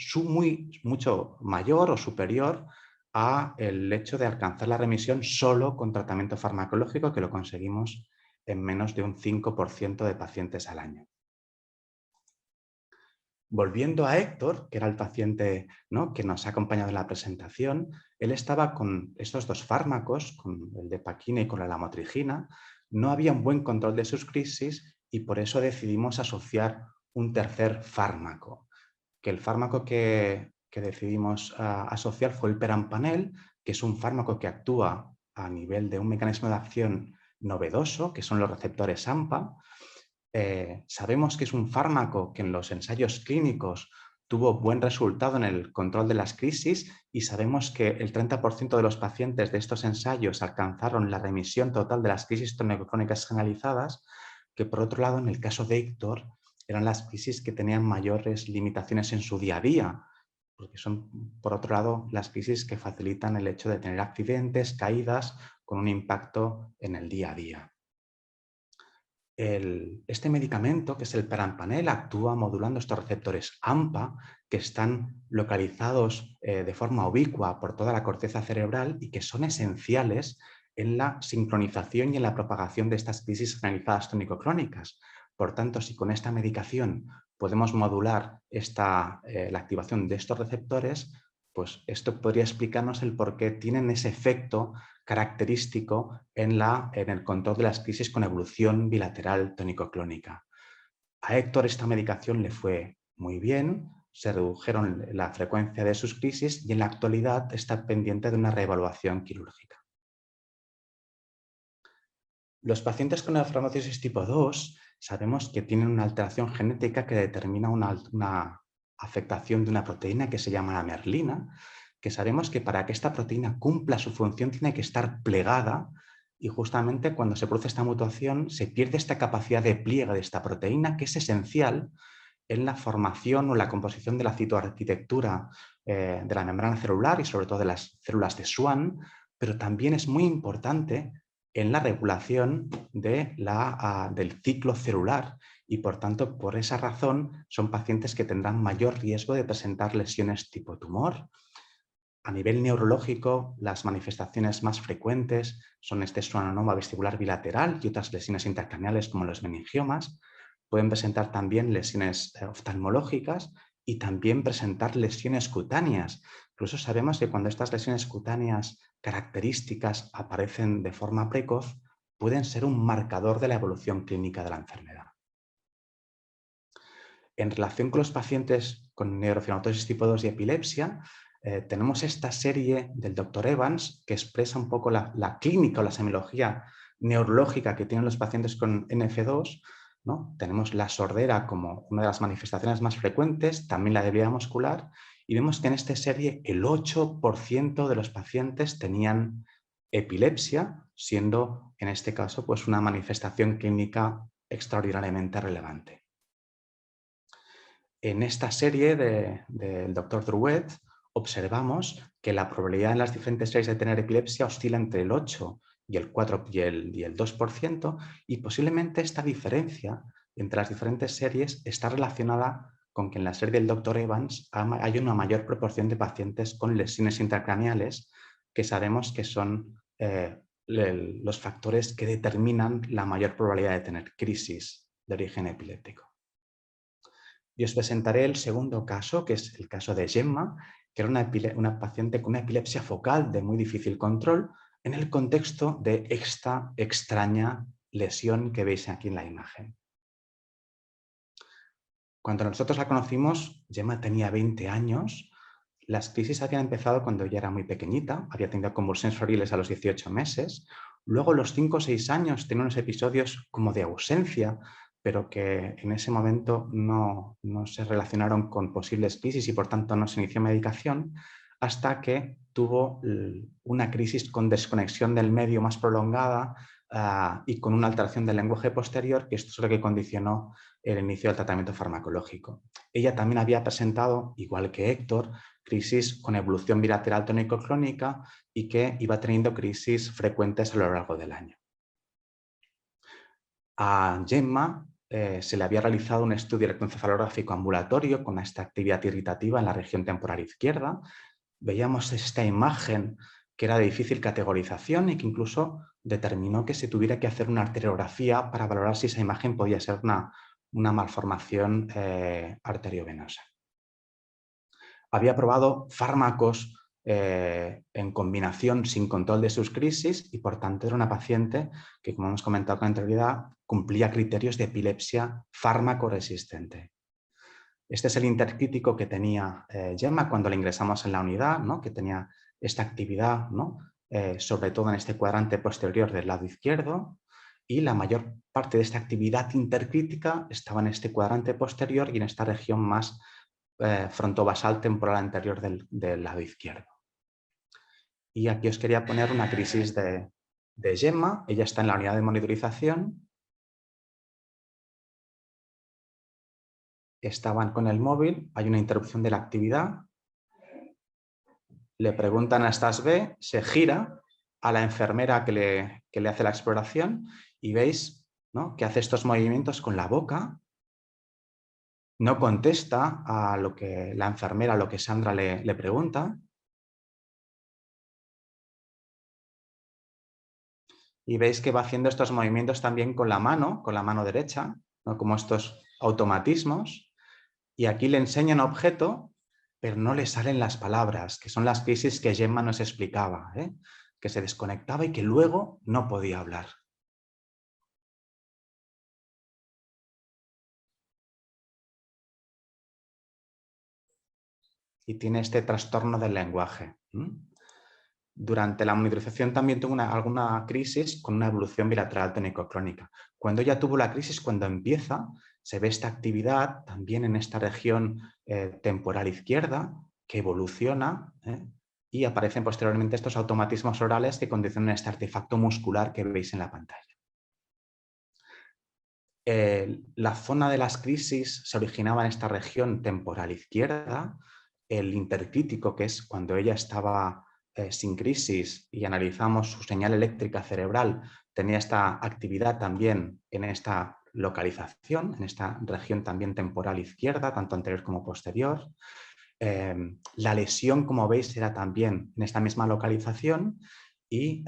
mucho mayor o superior al hecho de alcanzar la remisión solo con tratamiento farmacológico, que lo conseguimos en menos de un 5% de pacientes al año. Volviendo a Héctor, que era el paciente, ¿no?, que nos ha acompañado en la presentación, él estaba con estos 2 fármacos, con el Depaquina y con la lamotrigina, no había un buen control de sus crisis y por eso decidimos asociar un tercer fármaco. Que el fármaco que decidimos asociar fue el perampanel, que es un fármaco que actúa a nivel de un mecanismo de acción novedoso, que son los receptores AMPA. Sabemos que es un fármaco que en los ensayos clínicos tuvo buen resultado en el control de las crisis y sabemos que el 30% de los pacientes de estos ensayos alcanzaron la remisión total de las crisis tónico-clónicas generalizadas, que por otro lado en el caso de Héctor eran las crisis que tenían mayores limitaciones en su día a día, porque son por otro lado las crisis que facilitan el hecho de tener accidentes, caídas con un impacto en el día a día. Este medicamento, que es el perampanel, actúa modulando estos receptores AMPA que están localizados de forma ubicua por toda la corteza cerebral y que son esenciales en la sincronización y en la propagación de estas crisis generalizadas tónico-clónicas. Por tanto, si con esta medicación podemos modular la activación de estos receptores, pues esto podría explicarnos el por qué tienen ese efecto característico en el control de las crisis con evolución bilateral tónico-clónica. A Héctor esta medicación le fue muy bien, se redujeron la frecuencia de sus crisis y en la actualidad está pendiente de una reevaluación quirúrgica. Los pacientes con nefromatosis tipo 2 sabemos que tienen una alteración genética que determina una afectación de una proteína que se llama la merlina, que sabemos que para que esta proteína cumpla su función tiene que estar plegada y justamente cuando se produce esta mutación se pierde esta capacidad de pliegue de esta proteína, que es esencial en la formación o la composición de la citoarquitectura de la membrana celular y sobre todo de las células de Schwann, pero también es muy importante en la regulación del ciclo celular y por tanto por esa razón son pacientes que tendrán mayor riesgo de presentar lesiones tipo tumor. A nivel neurológico, las manifestaciones más frecuentes son este schwannoma vestibular bilateral y otras lesiones intracraneales como los meningiomas. Pueden presentar también lesiones oftalmológicas y también presentar lesiones cutáneas. Incluso sabemos que cuando estas lesiones cutáneas características aparecen de forma precoz, pueden ser un marcador de la evolución clínica de la enfermedad. En relación con los pacientes con neurofibromatosis tipo 2 y epilepsia, tenemos esta serie del Dr. Evans que expresa un poco la clínica o la semiología neurológica que tienen los pacientes con NF2, ¿no? Tenemos la sordera como una de las manifestaciones más frecuentes, también la debilidad muscular, y vemos que en esta serie el 8% de los pacientes tenían epilepsia, siendo en este caso pues, una manifestación clínica extraordinariamente relevante. En esta serie del Dr. Drouet observamos que la probabilidad en las diferentes series de tener epilepsia oscila entre el 8 y el 4 y el 2%, y posiblemente esta diferencia entre las diferentes series está relacionada con que en la serie del Dr. Evans hay una mayor proporción de pacientes con lesiones intracraneales, que sabemos que son los factores que determinan la mayor probabilidad de tener crisis de origen epiléptico. Y os presentaré el segundo caso, que es el caso de Gemma, que era una paciente con una epilepsia focal de muy difícil control en el contexto de esta extraña lesión que veis aquí en la imagen. Cuando nosotros la conocimos, Gemma tenía 20 años. Las crisis habían empezado cuando ella era muy pequeñita, había tenido convulsiones febriles a los 18 meses. Luego, a los 5 o 6 años, tenía unos episodios como de ausencia, pero que en ese momento no se relacionaron con posibles crisis y por tanto no se inició medicación, hasta que tuvo una crisis con desconexión del medio más prolongada y con una alteración del lenguaje posterior, que esto es lo que condicionó el inicio del tratamiento farmacológico. Ella también había presentado, igual que Héctor, crisis con evolución bilateral tónico-clónica y que iba teniendo crisis frecuentes a lo largo del año. A Gemma se le había realizado un estudio electroencefalográfico ambulatorio con esta actividad irritativa en la región temporal izquierda. Veíamos esta imagen que era de difícil categorización y que incluso determinó que se tuviera que hacer una arteriografía para valorar si esa imagen podía ser una malformación arteriovenosa. Había probado fármacos en combinación sin control de sus crisis y por tanto era una paciente que, como hemos comentado con anterioridad, cumplía criterios de epilepsia fármaco-resistente. Este es el intercrítico que tenía Gemma cuando la ingresamos en la unidad, ¿no? Que tenía esta actividad, ¿no? Sobre todo en este cuadrante posterior del lado izquierdo, y la mayor parte de esta actividad intercrítica estaba en este cuadrante posterior y en esta región más frontobasal temporal anterior del lado izquierdo. Y aquí os quería poner una crisis de Gemma. Ella está en la unidad de monitorización. Estaban con el móvil, hay una interrupción de la actividad. Le preguntan a estas B, se gira a la enfermera que le hace la exploración y veis, ¿no?, que hace estos movimientos con la boca. No contesta a lo que la enfermera, a lo que Sandra le pregunta. Y veis que va haciendo estos movimientos también con la mano derecha, ¿no?, como estos automatismos. Y aquí le enseñan un objeto, pero no le salen las palabras, que son las crisis que Gemma nos explicaba, que se desconectaba y que luego no podía hablar. Y tiene este trastorno del lenguaje. Durante la monitorización también tuvo alguna crisis con una evolución bilateral tónico-clónica. Cuando ella tuvo la crisis, cuando empieza, se ve esta actividad también en esta región temporal izquierda que evoluciona y aparecen posteriormente estos automatismos orales que condicionan este artefacto muscular que veis en la pantalla. La zona de las crisis se originaba en esta región temporal izquierda, el intercrítico, que es cuando ella estaba sin crisis y analizamos su señal eléctrica cerebral, tenía esta actividad también en esta localización, en esta región también temporal izquierda, tanto anterior como posterior. La lesión, como veis, era también en esta misma localización y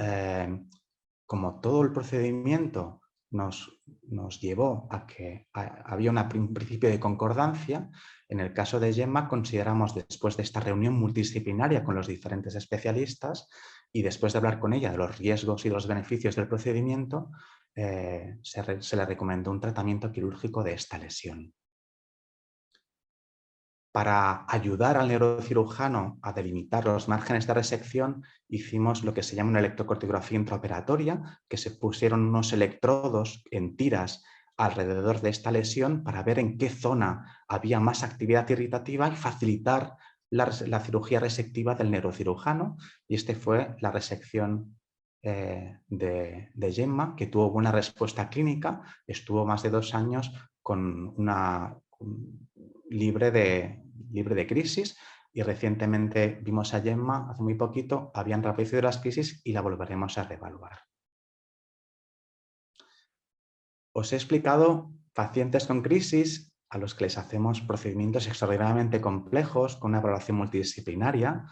como todo el procedimiento nos llevó a que había un principio de concordancia, en el caso de Gemma consideramos, después de esta reunión multidisciplinaria con los diferentes especialistas y después de hablar con ella de los riesgos y los beneficios del procedimiento, se le recomendó un tratamiento quirúrgico de esta lesión. Para ayudar al neurocirujano a delimitar los márgenes de resección, hicimos lo que se llama una electrocorticografía intraoperatoria, que se pusieron unos electrodos en tiras alrededor de esta lesión para ver en qué zona había más actividad irritativa y facilitar la cirugía resectiva del neurocirujano. Y esta fue la resección de Gemma, que tuvo buena respuesta clínica, estuvo más de 2 años con libre de crisis, y recientemente vimos a Gemma, hace muy poquito, habían reaparecido las crisis y la volveremos a reevaluar. Os he explicado pacientes con crisis a los que les hacemos procedimientos extraordinariamente complejos con una evaluación multidisciplinaria,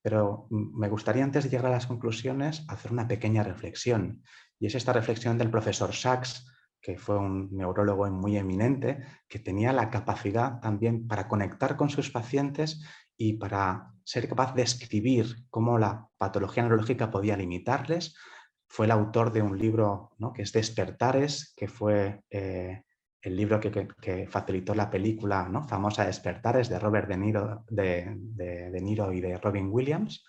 pero me gustaría, antes de llegar a las conclusiones, hacer una pequeña reflexión, y es esta reflexión del profesor Sachs, que fue un neurólogo muy eminente, que tenía la capacidad también para conectar con sus pacientes y para ser capaz de escribir cómo la patología neurológica podía limitarles. Fue el autor de un libro, ¿no?, que es Despertares, que fue el libro que facilitó la película, ¿no?, famosa Despertares, de Robert De Niro y de Robin Williams,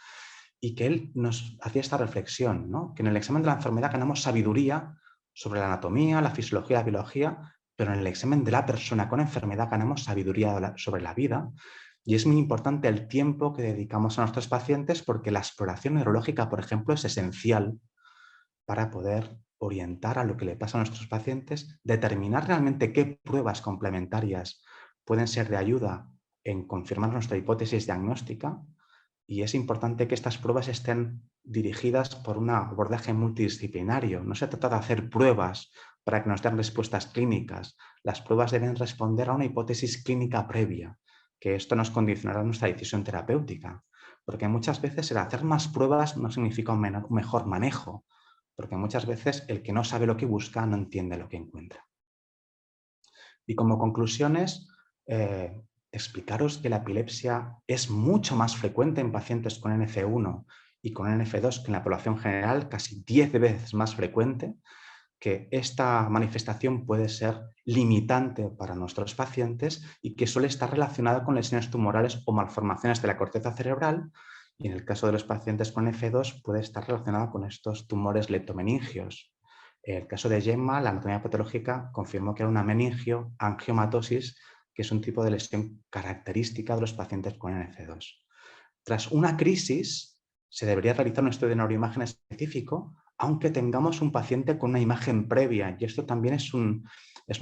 y que él nos hacía esta reflexión, ¿no?, que en el examen de la enfermedad ganamos sabiduría sobre la anatomía, la fisiología, la biología, pero en el examen de la persona con enfermedad ganamos sabiduría sobre la vida. Y es muy importante el tiempo que dedicamos a nuestros pacientes, porque la exploración neurológica, por ejemplo, es esencial para poder orientar a lo que le pasa a nuestros pacientes, determinar realmente qué pruebas complementarias pueden ser de ayuda en confirmar nuestra hipótesis diagnóstica. Y es importante que estas pruebas estén dirigidas por un abordaje multidisciplinario. No se trata de hacer pruebas para que nos den respuestas clínicas. Las pruebas deben responder a una hipótesis clínica previa, que esto nos condicionará nuestra decisión terapéutica. Porque muchas veces el hacer más pruebas no significa un mejor manejo, porque muchas veces el que no sabe lo que busca no entiende lo que encuentra. Y como conclusiones, explicaros que la epilepsia es mucho más frecuente en pacientes con NF1 y con NF2 que en la población general, casi 10 veces más frecuente, que esta manifestación puede ser limitante para nuestros pacientes y que suele estar relacionada con lesiones tumorales o malformaciones de la corteza cerebral, y en el caso de los pacientes con NF2 puede estar relacionada con estos tumores leptomeningios. En el caso de Gemma, la anatomía patológica confirmó que era una meningioangiomatosis, que es un tipo de lesión característica de los pacientes con NF2. Tras una crisis, se debería realizar un estudio de neuroimagen específico, aunque tengamos un paciente con una imagen previa. Y esto también es un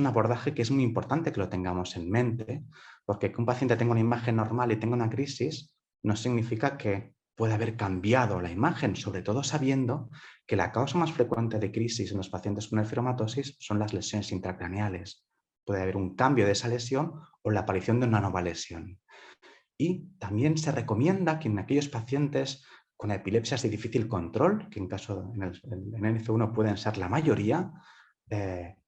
abordaje que es muy importante que lo tengamos en mente, porque que un paciente tenga una imagen normal y tenga una crisis no significa que pueda haber cambiado la imagen, sobre todo sabiendo que la causa más frecuente de crisis en los pacientes con nefromatosis son las lesiones intracraneales. Puede haber un cambio de esa lesión o la aparición de una nueva lesión. Y también se recomienda que en aquellos pacientes con epilepsias de difícil control, que en NF1 pueden ser la mayoría,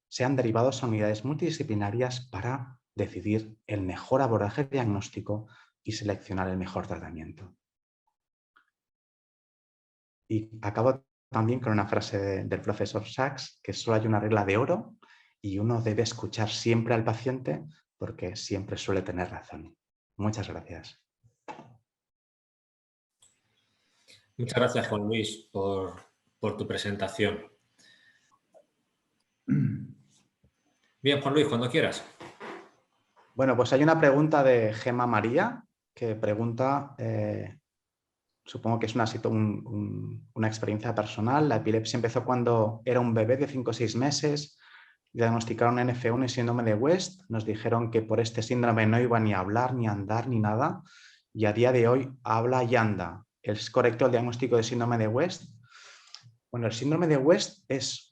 sean derivados a unidades multidisciplinarias para decidir el mejor abordaje diagnóstico y seleccionar el mejor tratamiento. Y acabo también con una frase del profesor Sachs, que solo hay una regla de oro y uno debe escuchar siempre al paciente porque siempre suele tener razón. Muchas gracias. Muchas gracias, Juan Luis, por tu presentación. Bien, Juan Luis, cuando quieras. Bueno, pues hay una pregunta de Gemma María que pregunta supongo que es una experiencia personal. La epilepsia empezó cuando era un bebé de 5 o 6 meses. Diagnosticaron NF1 y síndrome de West. Nos dijeron que por este síndrome no iba ni a hablar, ni a andar, ni nada. Y a día de hoy habla y anda. ¿Es correcto el diagnóstico de síndrome de West? Bueno, el síndrome de West es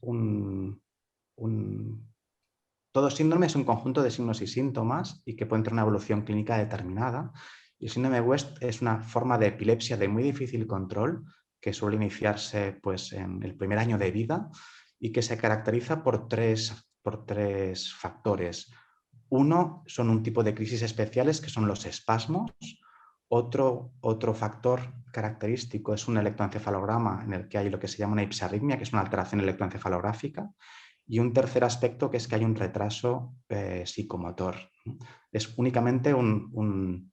todo síndrome es un conjunto de signos y síntomas y que pueden tener una evolución clínica determinada. Y el síndrome de West es una forma de epilepsia de muy difícil control que suele iniciarse pues, en el primer año de vida y que se caracteriza por tres factores. Uno son un tipo de crisis especiales que son los espasmos. Otro factor característico es un electroencefalograma en el que hay lo que se llama una hipsarritmia, que es una alteración electroencefalográfica. Y un tercer aspecto que es que hay un retraso psicomotor. Es únicamente un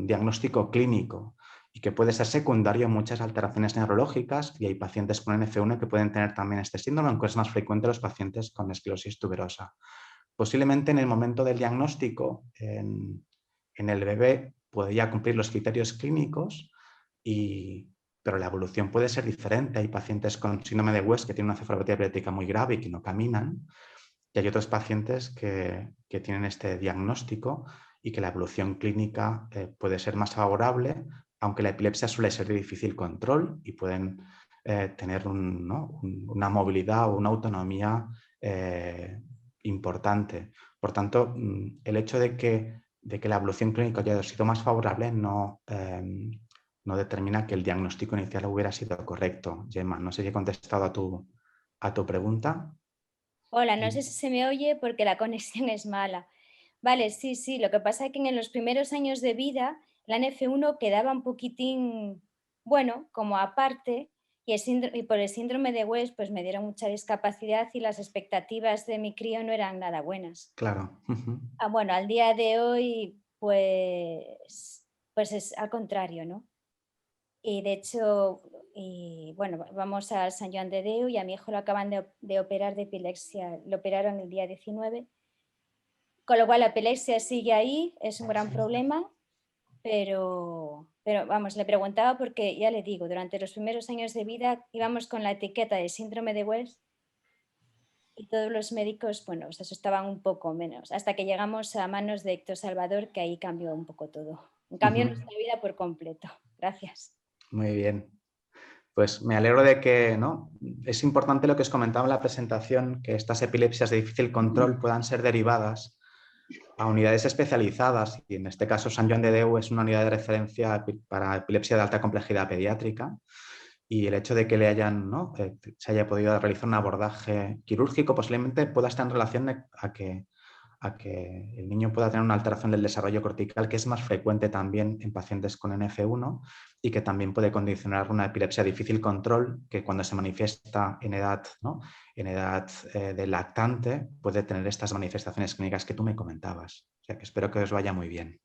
diagnóstico clínico y que puede ser secundario en muchas alteraciones neurológicas, y hay pacientes con NF1 que pueden tener también este síndrome, aunque es más frecuente los pacientes con esclerosis tuberosa. Posiblemente en el momento del diagnóstico, en el bebé podría cumplir los criterios clínicos, pero la evolución puede ser diferente. Hay pacientes con síndrome de West que tienen una cefalopatía epiléptica muy grave y que no caminan, y hay otros pacientes que tienen este diagnóstico y que la evolución clínica puede ser más favorable, aunque la epilepsia suele ser de difícil control y pueden tener una movilidad o una autonomía importante. Por tanto, el hecho de que la evolución clínica haya sido más favorable no determina que el diagnóstico inicial hubiera sido correcto. Gemma, no sé si he contestado a tu pregunta. Hola, no sé si se me oye porque la conexión es mala. Vale, sí, lo que pasa es que en los primeros años de vida la NF1 quedaba un poquitín, bueno, como aparte, y por el síndrome de West pues me dieron mucha discapacidad y las expectativas de mi crío no eran nada buenas. Claro. Bueno, al día de hoy pues es al contrario, ¿no? Y de hecho, bueno, vamos al Sant Joan de Déu y a mi hijo lo acaban de operar de epilepsia, lo operaron el día 19, con lo cual la epilepsia sigue ahí, es un gran problema, pero vamos, le preguntaba porque ya le digo, durante los primeros años de vida íbamos con la etiqueta de síndrome de West y todos los médicos, bueno, se asustaban un poco menos, hasta que llegamos a manos de Héctor Salvador, que ahí cambió un poco todo. Cambió nuestra vida por completo. Gracias. Muy bien. Pues me alegro de que, ¿no? Es importante lo que os comentaba en la presentación, que estas epilepsias de difícil control puedan ser derivadas a unidades especializadas, y en este caso Sant Joan de Déu es una unidad de referencia para epilepsia de alta complejidad pediátrica, y el hecho de que se haya podido realizar un abordaje quirúrgico posiblemente pueda estar en relación a que el niño pueda tener una alteración del desarrollo cortical, que es más frecuente también en pacientes con NF1 y que también puede condicionar una epilepsia de difícil control, que cuando se manifiesta en edad de lactante puede tener estas manifestaciones clínicas que tú me comentabas. O sea que espero que os vaya muy bien.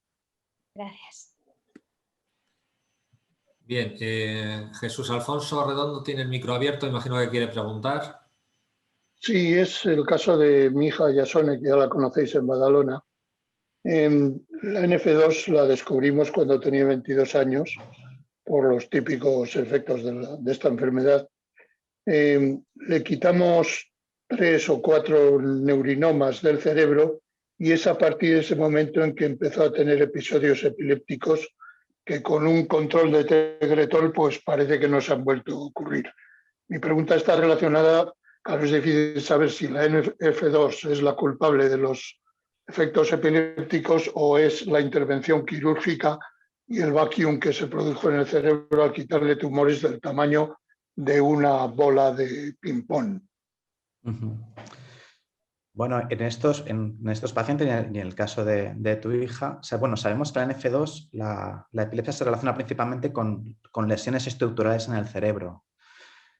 Gracias. Bien, Jesús Alfonso Redondo tiene el micro abierto, imagino que quiere preguntar. Sí, es el caso de mi hija Yasone, que ya la conocéis en Badalona. La NF2 la descubrimos cuando tenía 22 años por los típicos efectos de esta enfermedad. Le quitamos 3 o 4 neurinomas del cerebro y es a partir de ese momento en que empezó a tener episodios epilépticos que con un control de Tegretol pues parece que no se han vuelto a ocurrir. Mi pregunta está relacionada, claro, es difícil saber si la NF2 es la culpable de los efectos epilépticos o es la intervención quirúrgica y el vacuum que se produjo en el cerebro al quitarle tumores del tamaño de una bola de ping-pong. Bueno, en estos pacientes y en el caso de tu hija, sabemos que la NF2, la epilepsia se relaciona principalmente con lesiones estructurales en el cerebro.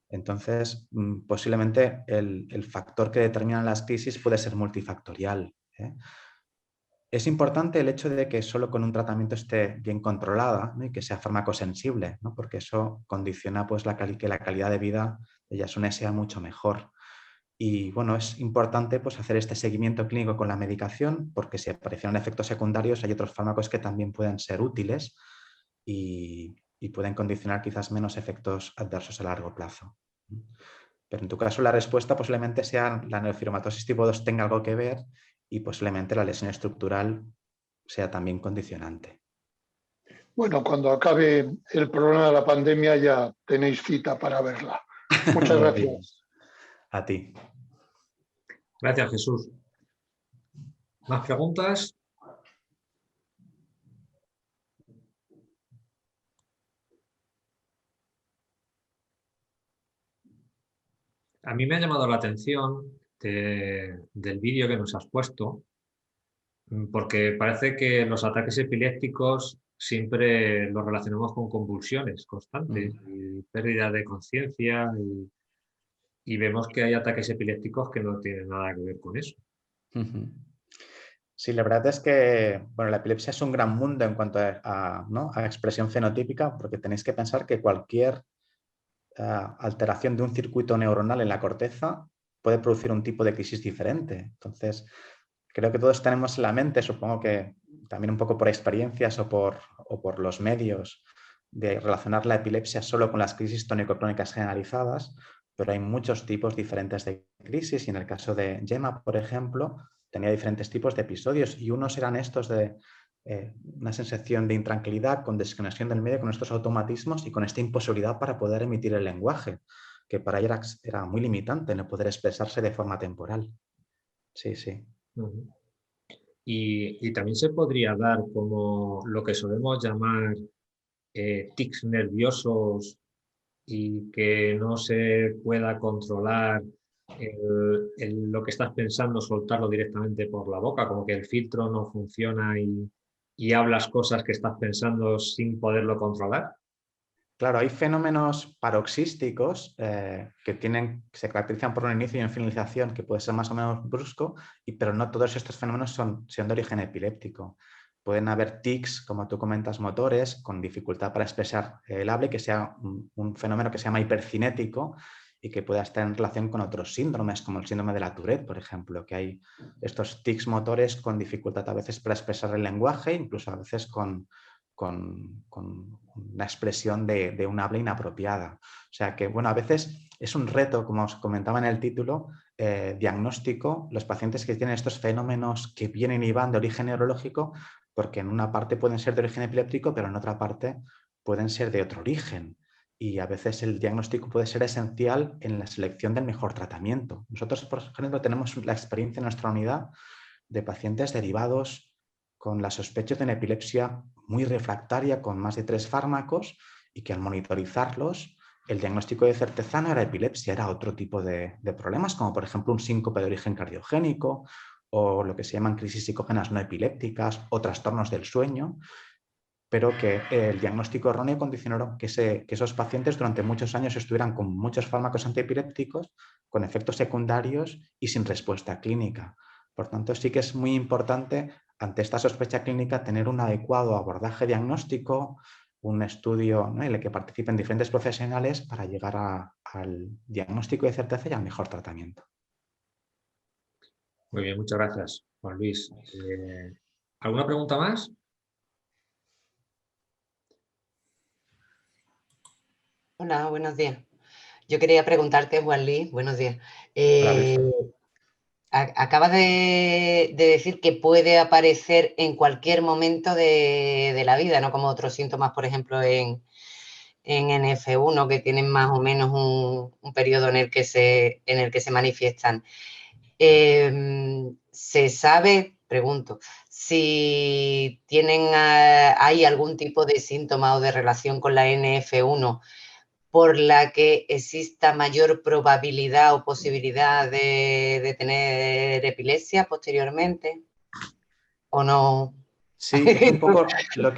Entonces, posiblemente el factor que determina las crisis puede ser multifactorial. Es importante el hecho de que solo con un tratamiento esté bien controlada, ¿no? Y que sea farmacosensible, ¿no? Porque eso condiciona pues, que la calidad de vida de Yasone sea mucho mejor. Y bueno, es importante pues, hacer este seguimiento clínico con la medicación, porque si aparecieron efectos secundarios hay otros fármacos que también pueden ser útiles y y pueden condicionar quizás menos efectos adversos a largo plazo. Pero en tu caso la respuesta posiblemente sea la neurofibromatosis tipo 2 tenga algo que ver y posiblemente la lesión estructural sea también condicionante. Bueno, cuando acabe el problema de la pandemia ya tenéis cita para verla. Muchas gracias. A ti. Gracias, Jesús. ¿Más preguntas? A mí me ha llamado la atención del vídeo que nos has puesto, porque parece que los ataques epilépticos siempre los relacionamos con convulsiones constantes y pérdida de conciencia y vemos que hay ataques epilépticos que no tienen nada que ver con eso. Sí, la verdad es que la epilepsia es un gran mundo en cuanto a expresión fenotípica, porque tenéis que pensar que cualquier alteración de un circuito neuronal en la corteza puede producir un tipo de crisis diferente. Entonces, creo que todos tenemos en la mente, supongo que también un poco por experiencias o por los medios, de relacionar la epilepsia solo con las crisis tónico-clónicas generalizadas, pero hay muchos tipos diferentes de crisis y en el caso de Gemma, por ejemplo, tenía diferentes tipos de episodios y unos eran estos de una sensación de intranquilidad con desconexión del medio, con estos automatismos y con esta imposibilidad para poder emitir el lenguaje, que para ella era muy limitante no poder expresarse de forma temporal. Sí, sí. Y también se podría dar como lo que solemos llamar tics nerviosos y que no se pueda controlar lo que estás pensando, soltarlo directamente por la boca, como que el filtro no funciona y hablas cosas que estás pensando sin poderlo controlar. Claro, hay fenómenos paroxísticos que se caracterizan por un inicio y una finalización que puede ser más o menos brusco, pero no todos estos fenómenos son de origen epiléptico. Pueden haber tics, como tú comentas, motores, con dificultad para expresar el habla, que sea un fenómeno que se llama hipercinético y que pueda estar en relación con otros síndromes, como el síndrome de la Tourette, por ejemplo, que hay estos tics motores con dificultad a veces para expresar el lenguaje, incluso a veces con una expresión de un habla inapropiada. O sea que, a veces es un reto, como os comentaba en el título, diagnóstico, los pacientes que tienen estos fenómenos que vienen y van de origen neurológico, porque en una parte pueden ser de origen epiléptico, pero en otra parte pueden ser de otro origen. Y a veces el diagnóstico puede ser esencial en la selección del mejor tratamiento. Nosotros, por ejemplo, tenemos la experiencia en nuestra unidad de pacientes derivados con la sospecha de una epilepsia muy refractaria con más de 3 fármacos y que al monitorizarlos el diagnóstico de certeza no era epilepsia, era otro tipo de problemas, como por ejemplo un síncope de origen cardiogénico o lo que se llaman crisis psicógenas no epilépticas o trastornos del sueño, pero que el diagnóstico erróneo condicionó que esos pacientes durante muchos años estuvieran con muchos fármacos antiepilépticos, con efectos secundarios y sin respuesta clínica. Por tanto, sí que es muy importante ante esta sospecha clínica tener un adecuado abordaje diagnóstico, un estudio, ¿no?, en el que participen diferentes profesionales para llegar al diagnóstico de certeza y al mejor tratamiento. Muy bien, muchas gracias, Juan Luis. ¿Alguna pregunta más? Hola, buenos días. Yo quería preguntarte, Juan Luis, buenos días. Acabas de decir que puede aparecer en cualquier momento de la vida, no como otros síntomas, por ejemplo, en NF1, que tienen más o menos un periodo en el que se manifiestan. ¿Se sabe, pregunto, si hay algún tipo de síntoma o de relación con la NF1 por la que exista mayor probabilidad o posibilidad de tener epilepsia posteriormente? ¿O no? Sí, es un poco lo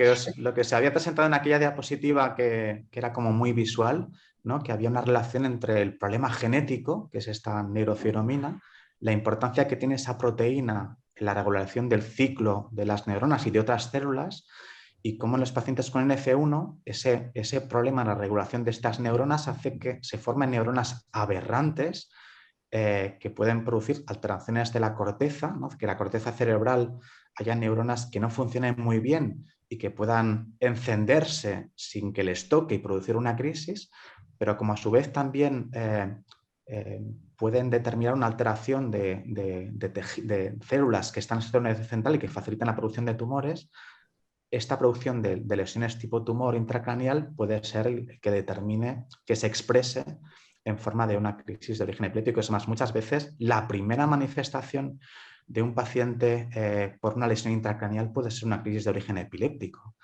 que se había presentado en aquella diapositiva que era como muy visual, ¿no?, que había una relación entre el problema genético, que es esta neurofibrominas, la importancia que tiene esa proteína en la regulación del ciclo de las neuronas y de otras células, y cómo en los pacientes con NF1 ese problema en la regulación de estas neuronas hace que se formen neuronas aberrantes que pueden producir alteraciones de la corteza, ¿no?, que la corteza cerebral haya neuronas que no funcionen muy bien y que puedan encenderse sin que les toque y producir una crisis, pero como a su vez también pueden determinar una alteración de células que están en el sistema nervioso central y que facilitan la producción de tumores, esta producción de lesiones tipo tumor intracraneal puede ser el que determine que se exprese en forma de una crisis de origen epiléptico. Es más, muchas veces la primera manifestación de un paciente por una lesión intracraneal puede ser una crisis de origen epiléptico.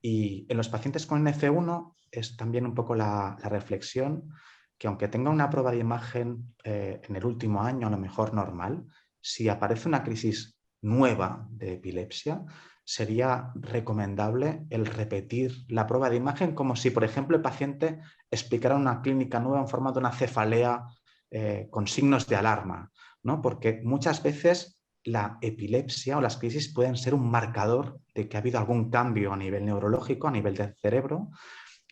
Y en los pacientes con NF1 es también un poco la reflexión que aunque tenga una prueba de imagen en el último año a lo mejor normal, si aparece una crisis nueva de epilepsia, sería recomendable el repetir la prueba de imagen como si, por ejemplo, el paciente explicara una clínica nueva en forma de una cefalea con signos de alarma, ¿no? Porque muchas veces la epilepsia o las crisis pueden ser un marcador de que ha habido algún cambio a nivel neurológico, a nivel del cerebro,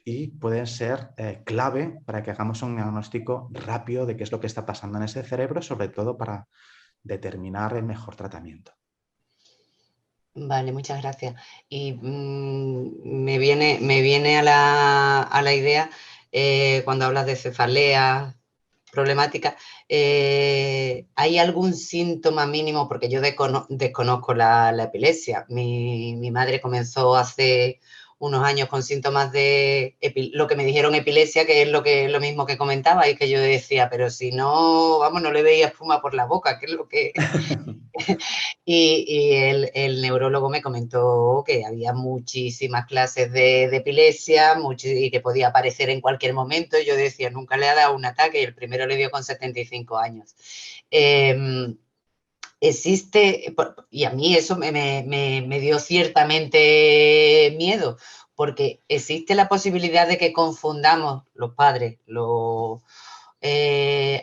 y pueden ser clave para que hagamos un diagnóstico rápido de qué es lo que está pasando en ese cerebro, sobre todo para determinar el mejor tratamiento. Vale, muchas gracias. Y me viene a la idea, cuando hablas de cefalea problemática, ¿hay algún síntoma mínimo? Porque yo desconozco la epilepsia. Mi madre comenzó hace unos años con síntomas de lo que me dijeron epilepsia, que es lo mismo que comentaba, y que yo decía, pero si no, vamos, no le veía espuma por la boca, que es lo que... Y el neurólogo me comentó que había muchísimas clases de epilepsia y que podía aparecer en cualquier momento. Y yo decía, nunca le ha dado un ataque, y el primero le dio con 75 años. Existe, y a mí eso me dio ciertamente miedo, porque existe la posibilidad de que confundamos los padres,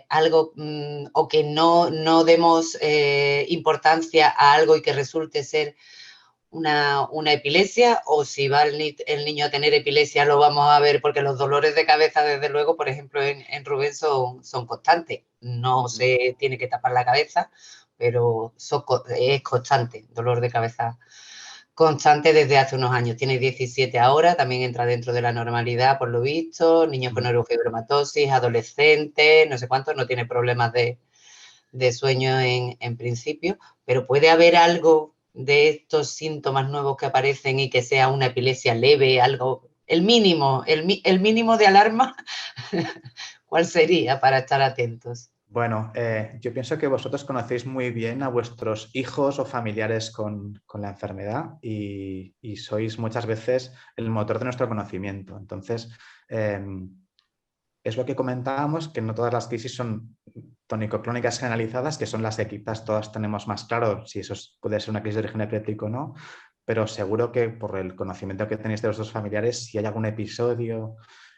algo o que no demos importancia a algo y que resulte ser una epilepsia, o si va el niño a tener epilepsia lo vamos a ver, porque los dolores de cabeza, desde luego, por ejemplo, en Rubén son constantes. No se tiene que tapar la cabeza, pero es constante, dolor de cabeza constante desde hace unos años. Tiene 17 ahora, también entra dentro de la normalidad, por lo visto. Niños con neurofibromatosis, adolescentes, no sé cuántos, no tiene problemas de sueño en principio, pero puede haber algo de estos síntomas nuevos que aparecen y que sea una epilepsia leve, algo, el mínimo de alarma, ¿cuál sería para estar atentos? Bueno, yo pienso que vosotros conocéis muy bien a vuestros hijos o familiares con la enfermedad y sois muchas veces el motor de nuestro conocimiento. Entonces, es lo que comentábamos, que no todas las crisis son tónico-clónicas generalizadas, que son las que quizás todas tenemos más claro si eso puede ser una crisis de origen epiléptico o no, pero seguro que por el conocimiento que tenéis de los dos familiares, si hay algún episodio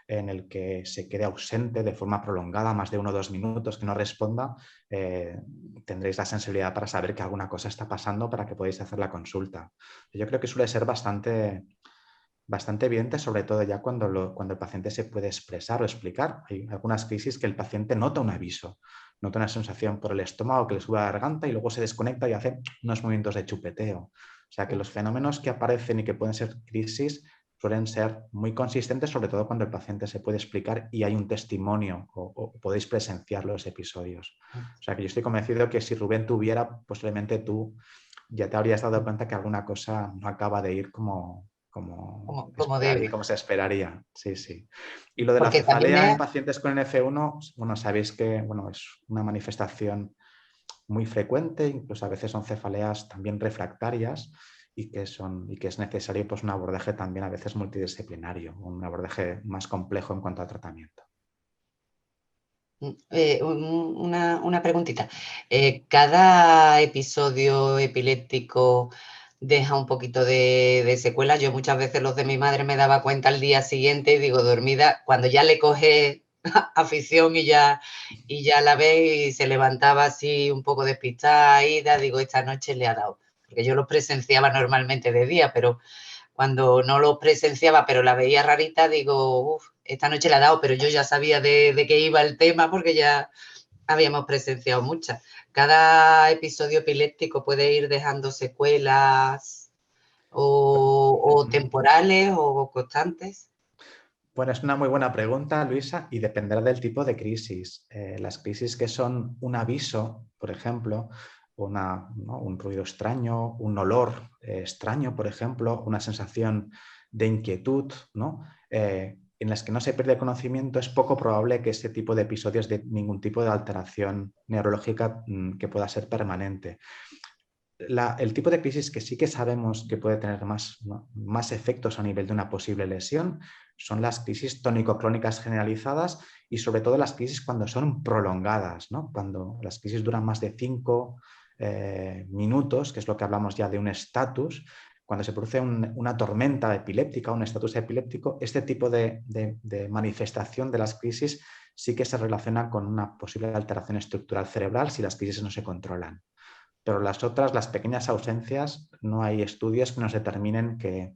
en el que se quede ausente de forma prolongada, más de 1 o 2 minutos, que no responda, tendréis la sensibilidad para saber que alguna cosa está pasando para que podáis hacer la consulta. Yo creo que suele ser bastante evidente, sobre todo ya cuando el paciente se puede expresar o explicar. Hay algunas crisis que el paciente nota un aviso, nota una sensación por el estómago que le sube a la garganta y luego se desconecta y hace unos movimientos de chupeteo. O sea que los fenómenos que aparecen y que pueden ser crisis suelen ser muy consistentes, sobre todo cuando el paciente se puede explicar y hay un testimonio o podéis presenciar los episodios. O sea que yo estoy convencido que si Rubén tuviera, posiblemente tú ya te habrías dado cuenta que alguna cosa no acaba de ir como se esperaría. Sí, sí. Y lo de la cefalea en pacientes con NF1, bueno, sabéis que es una manifestación muy frecuente, incluso a veces son cefaleas también refractarias y que es necesario un abordaje también a veces multidisciplinario, un abordaje más complejo en cuanto al tratamiento. Una preguntita. ¿Cada episodio epiléptico deja un poquito de secuelas? Yo muchas veces los de mi madre me daba cuenta al día siguiente y digo, dormida, cuando ya le coge afición y ya la ve y se levantaba así un poco despistada, ida, digo, esta noche le ha dado. Porque yo los presenciaba normalmente de día, pero cuando no los presenciaba, pero la veía rarita, digo, esta noche le ha dado, pero yo ya sabía de qué iba el tema porque ya habíamos presenciado muchas. ¿Cada episodio epiléptico puede ir dejando secuelas o temporales o constantes? Bueno, es una muy buena pregunta, Luisa, y dependerá del tipo de crisis. Las crisis que son un aviso, por ejemplo, un ruido extraño, un olor extraño, por ejemplo, una sensación de inquietud, ¿no? En las que no se pierde conocimiento, es poco probable que este tipo de episodios de ningún tipo de alteración neurológica que pueda ser permanente. El tipo de crisis que sí que sabemos que puede tener más efectos a nivel de una posible lesión son las crisis tónico-clónicas generalizadas y sobre todo las crisis cuando son prolongadas, ¿no? Cuando las crisis duran más de 5 minutos, que es lo que hablamos ya de un estatus. Cuando se produce una tormenta epiléptica, un estatus epiléptico, este tipo de manifestación de las crisis sí que se relaciona con una posible alteración estructural cerebral si las crisis no se controlan. Pero las otras, las pequeñas ausencias, no hay estudios que nos determinen que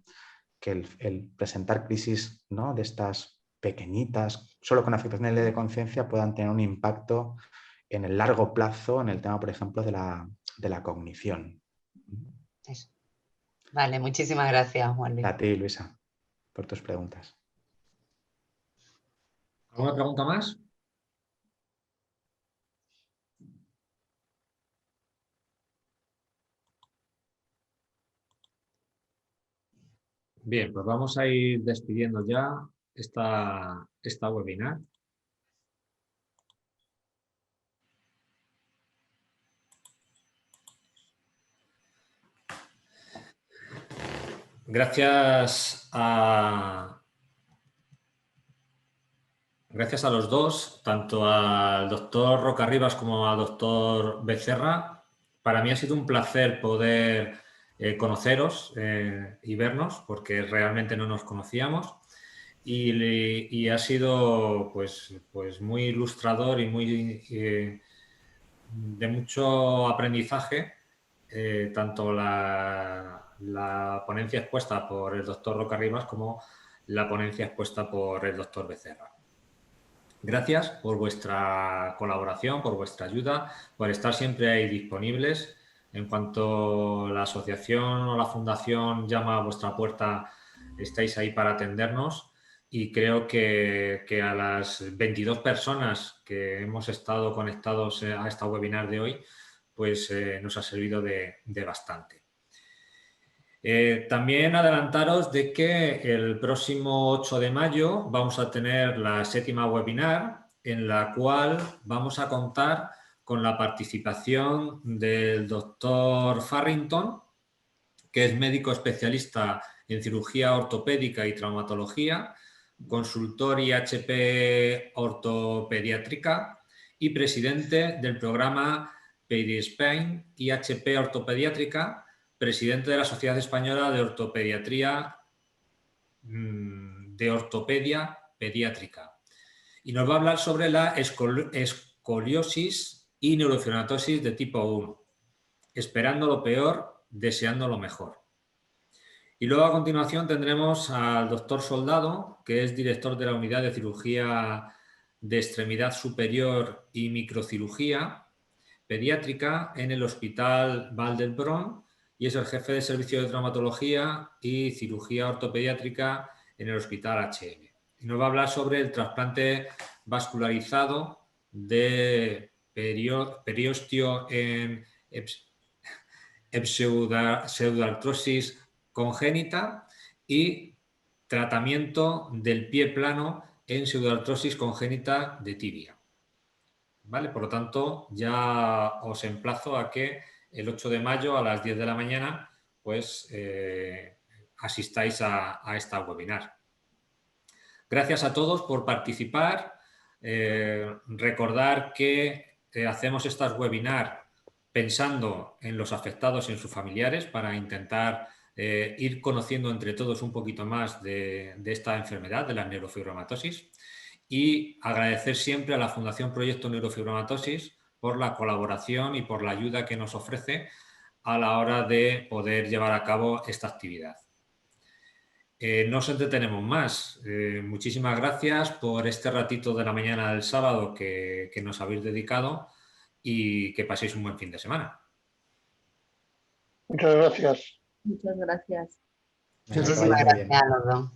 el presentar crisis, ¿no?, de estas pequeñitas, solo con afectaciones de conciencia, puedan tener un impacto en el largo plazo en el tema, por ejemplo, de la cognición. Eso. Vale, muchísimas gracias, Juan Luis. A ti, Luisa, por tus preguntas. ¿Alguna pregunta más? Bien, pues vamos a ir despidiendo ya esta webinar. Gracias a los dos, tanto al doctor Rocarribas como al doctor Becerra. Para mí ha sido un placer poder conoceros y vernos, porque realmente no nos conocíamos. Y ha sido pues muy ilustrador y muy de mucho aprendizaje, tanto la ponencia expuesta por el doctor Rocarribas como la ponencia expuesta por el doctor Becerra. Gracias por vuestra colaboración, por vuestra ayuda, por estar siempre ahí disponibles. En cuanto la asociación o la fundación llama a vuestra puerta, estáis ahí para atendernos. Y creo que a las 22 personas que hemos estado conectados a esta webinar de hoy, pues nos ha servido de bastante. También adelantaros de que el próximo 8 de mayo vamos a tener la 7ª webinar, en la cual vamos a contar con la participación del doctor Farrington, que es médico especialista en cirugía ortopédica y traumatología, consultor IHP ortopediátrica y presidente del programa PediSpain IHP ortopediátrica, presidente de la Sociedad Española de Ortopedia Pediátrica. Y nos va a hablar sobre la escoliosis y neurofibromatosis de tipo 1. Esperando lo peor, deseando lo mejor. Y luego a continuación tendremos al doctor Soldado, que es director de la Unidad de Cirugía de Extremidad Superior y Microcirugía Pediátrica en el Hospital Vall d'Hebron y es el jefe de servicio de traumatología y cirugía ortopediátrica en el Hospital HM. Y nos va a hablar sobre el trasplante vascularizado de periostio en pseudoartrosis congénita y tratamiento del pie plano en pseudoartrosis congénita de tibia. ¿Vale? Por lo tanto, ya os emplazo a que el 8 de mayo a las 10 de la mañana pues asistáis a esta webinar. Gracias a todos por participar. Recordar que hacemos estas webinars pensando en los afectados y en sus familiares para intentar ir conociendo entre todos un poquito más de esta enfermedad, de la neurofibromatosis, y agradecer siempre a la Fundación Proyecto Neurofibromatosis por la colaboración y por la ayuda que nos ofrece a la hora de poder llevar a cabo esta actividad. No os entretenemos más. Muchísimas gracias por este ratito de la mañana del sábado que nos habéis dedicado y que paséis un buen fin de semana. Muchas gracias. Muchas gracias. Muchísimas gracias a los dos.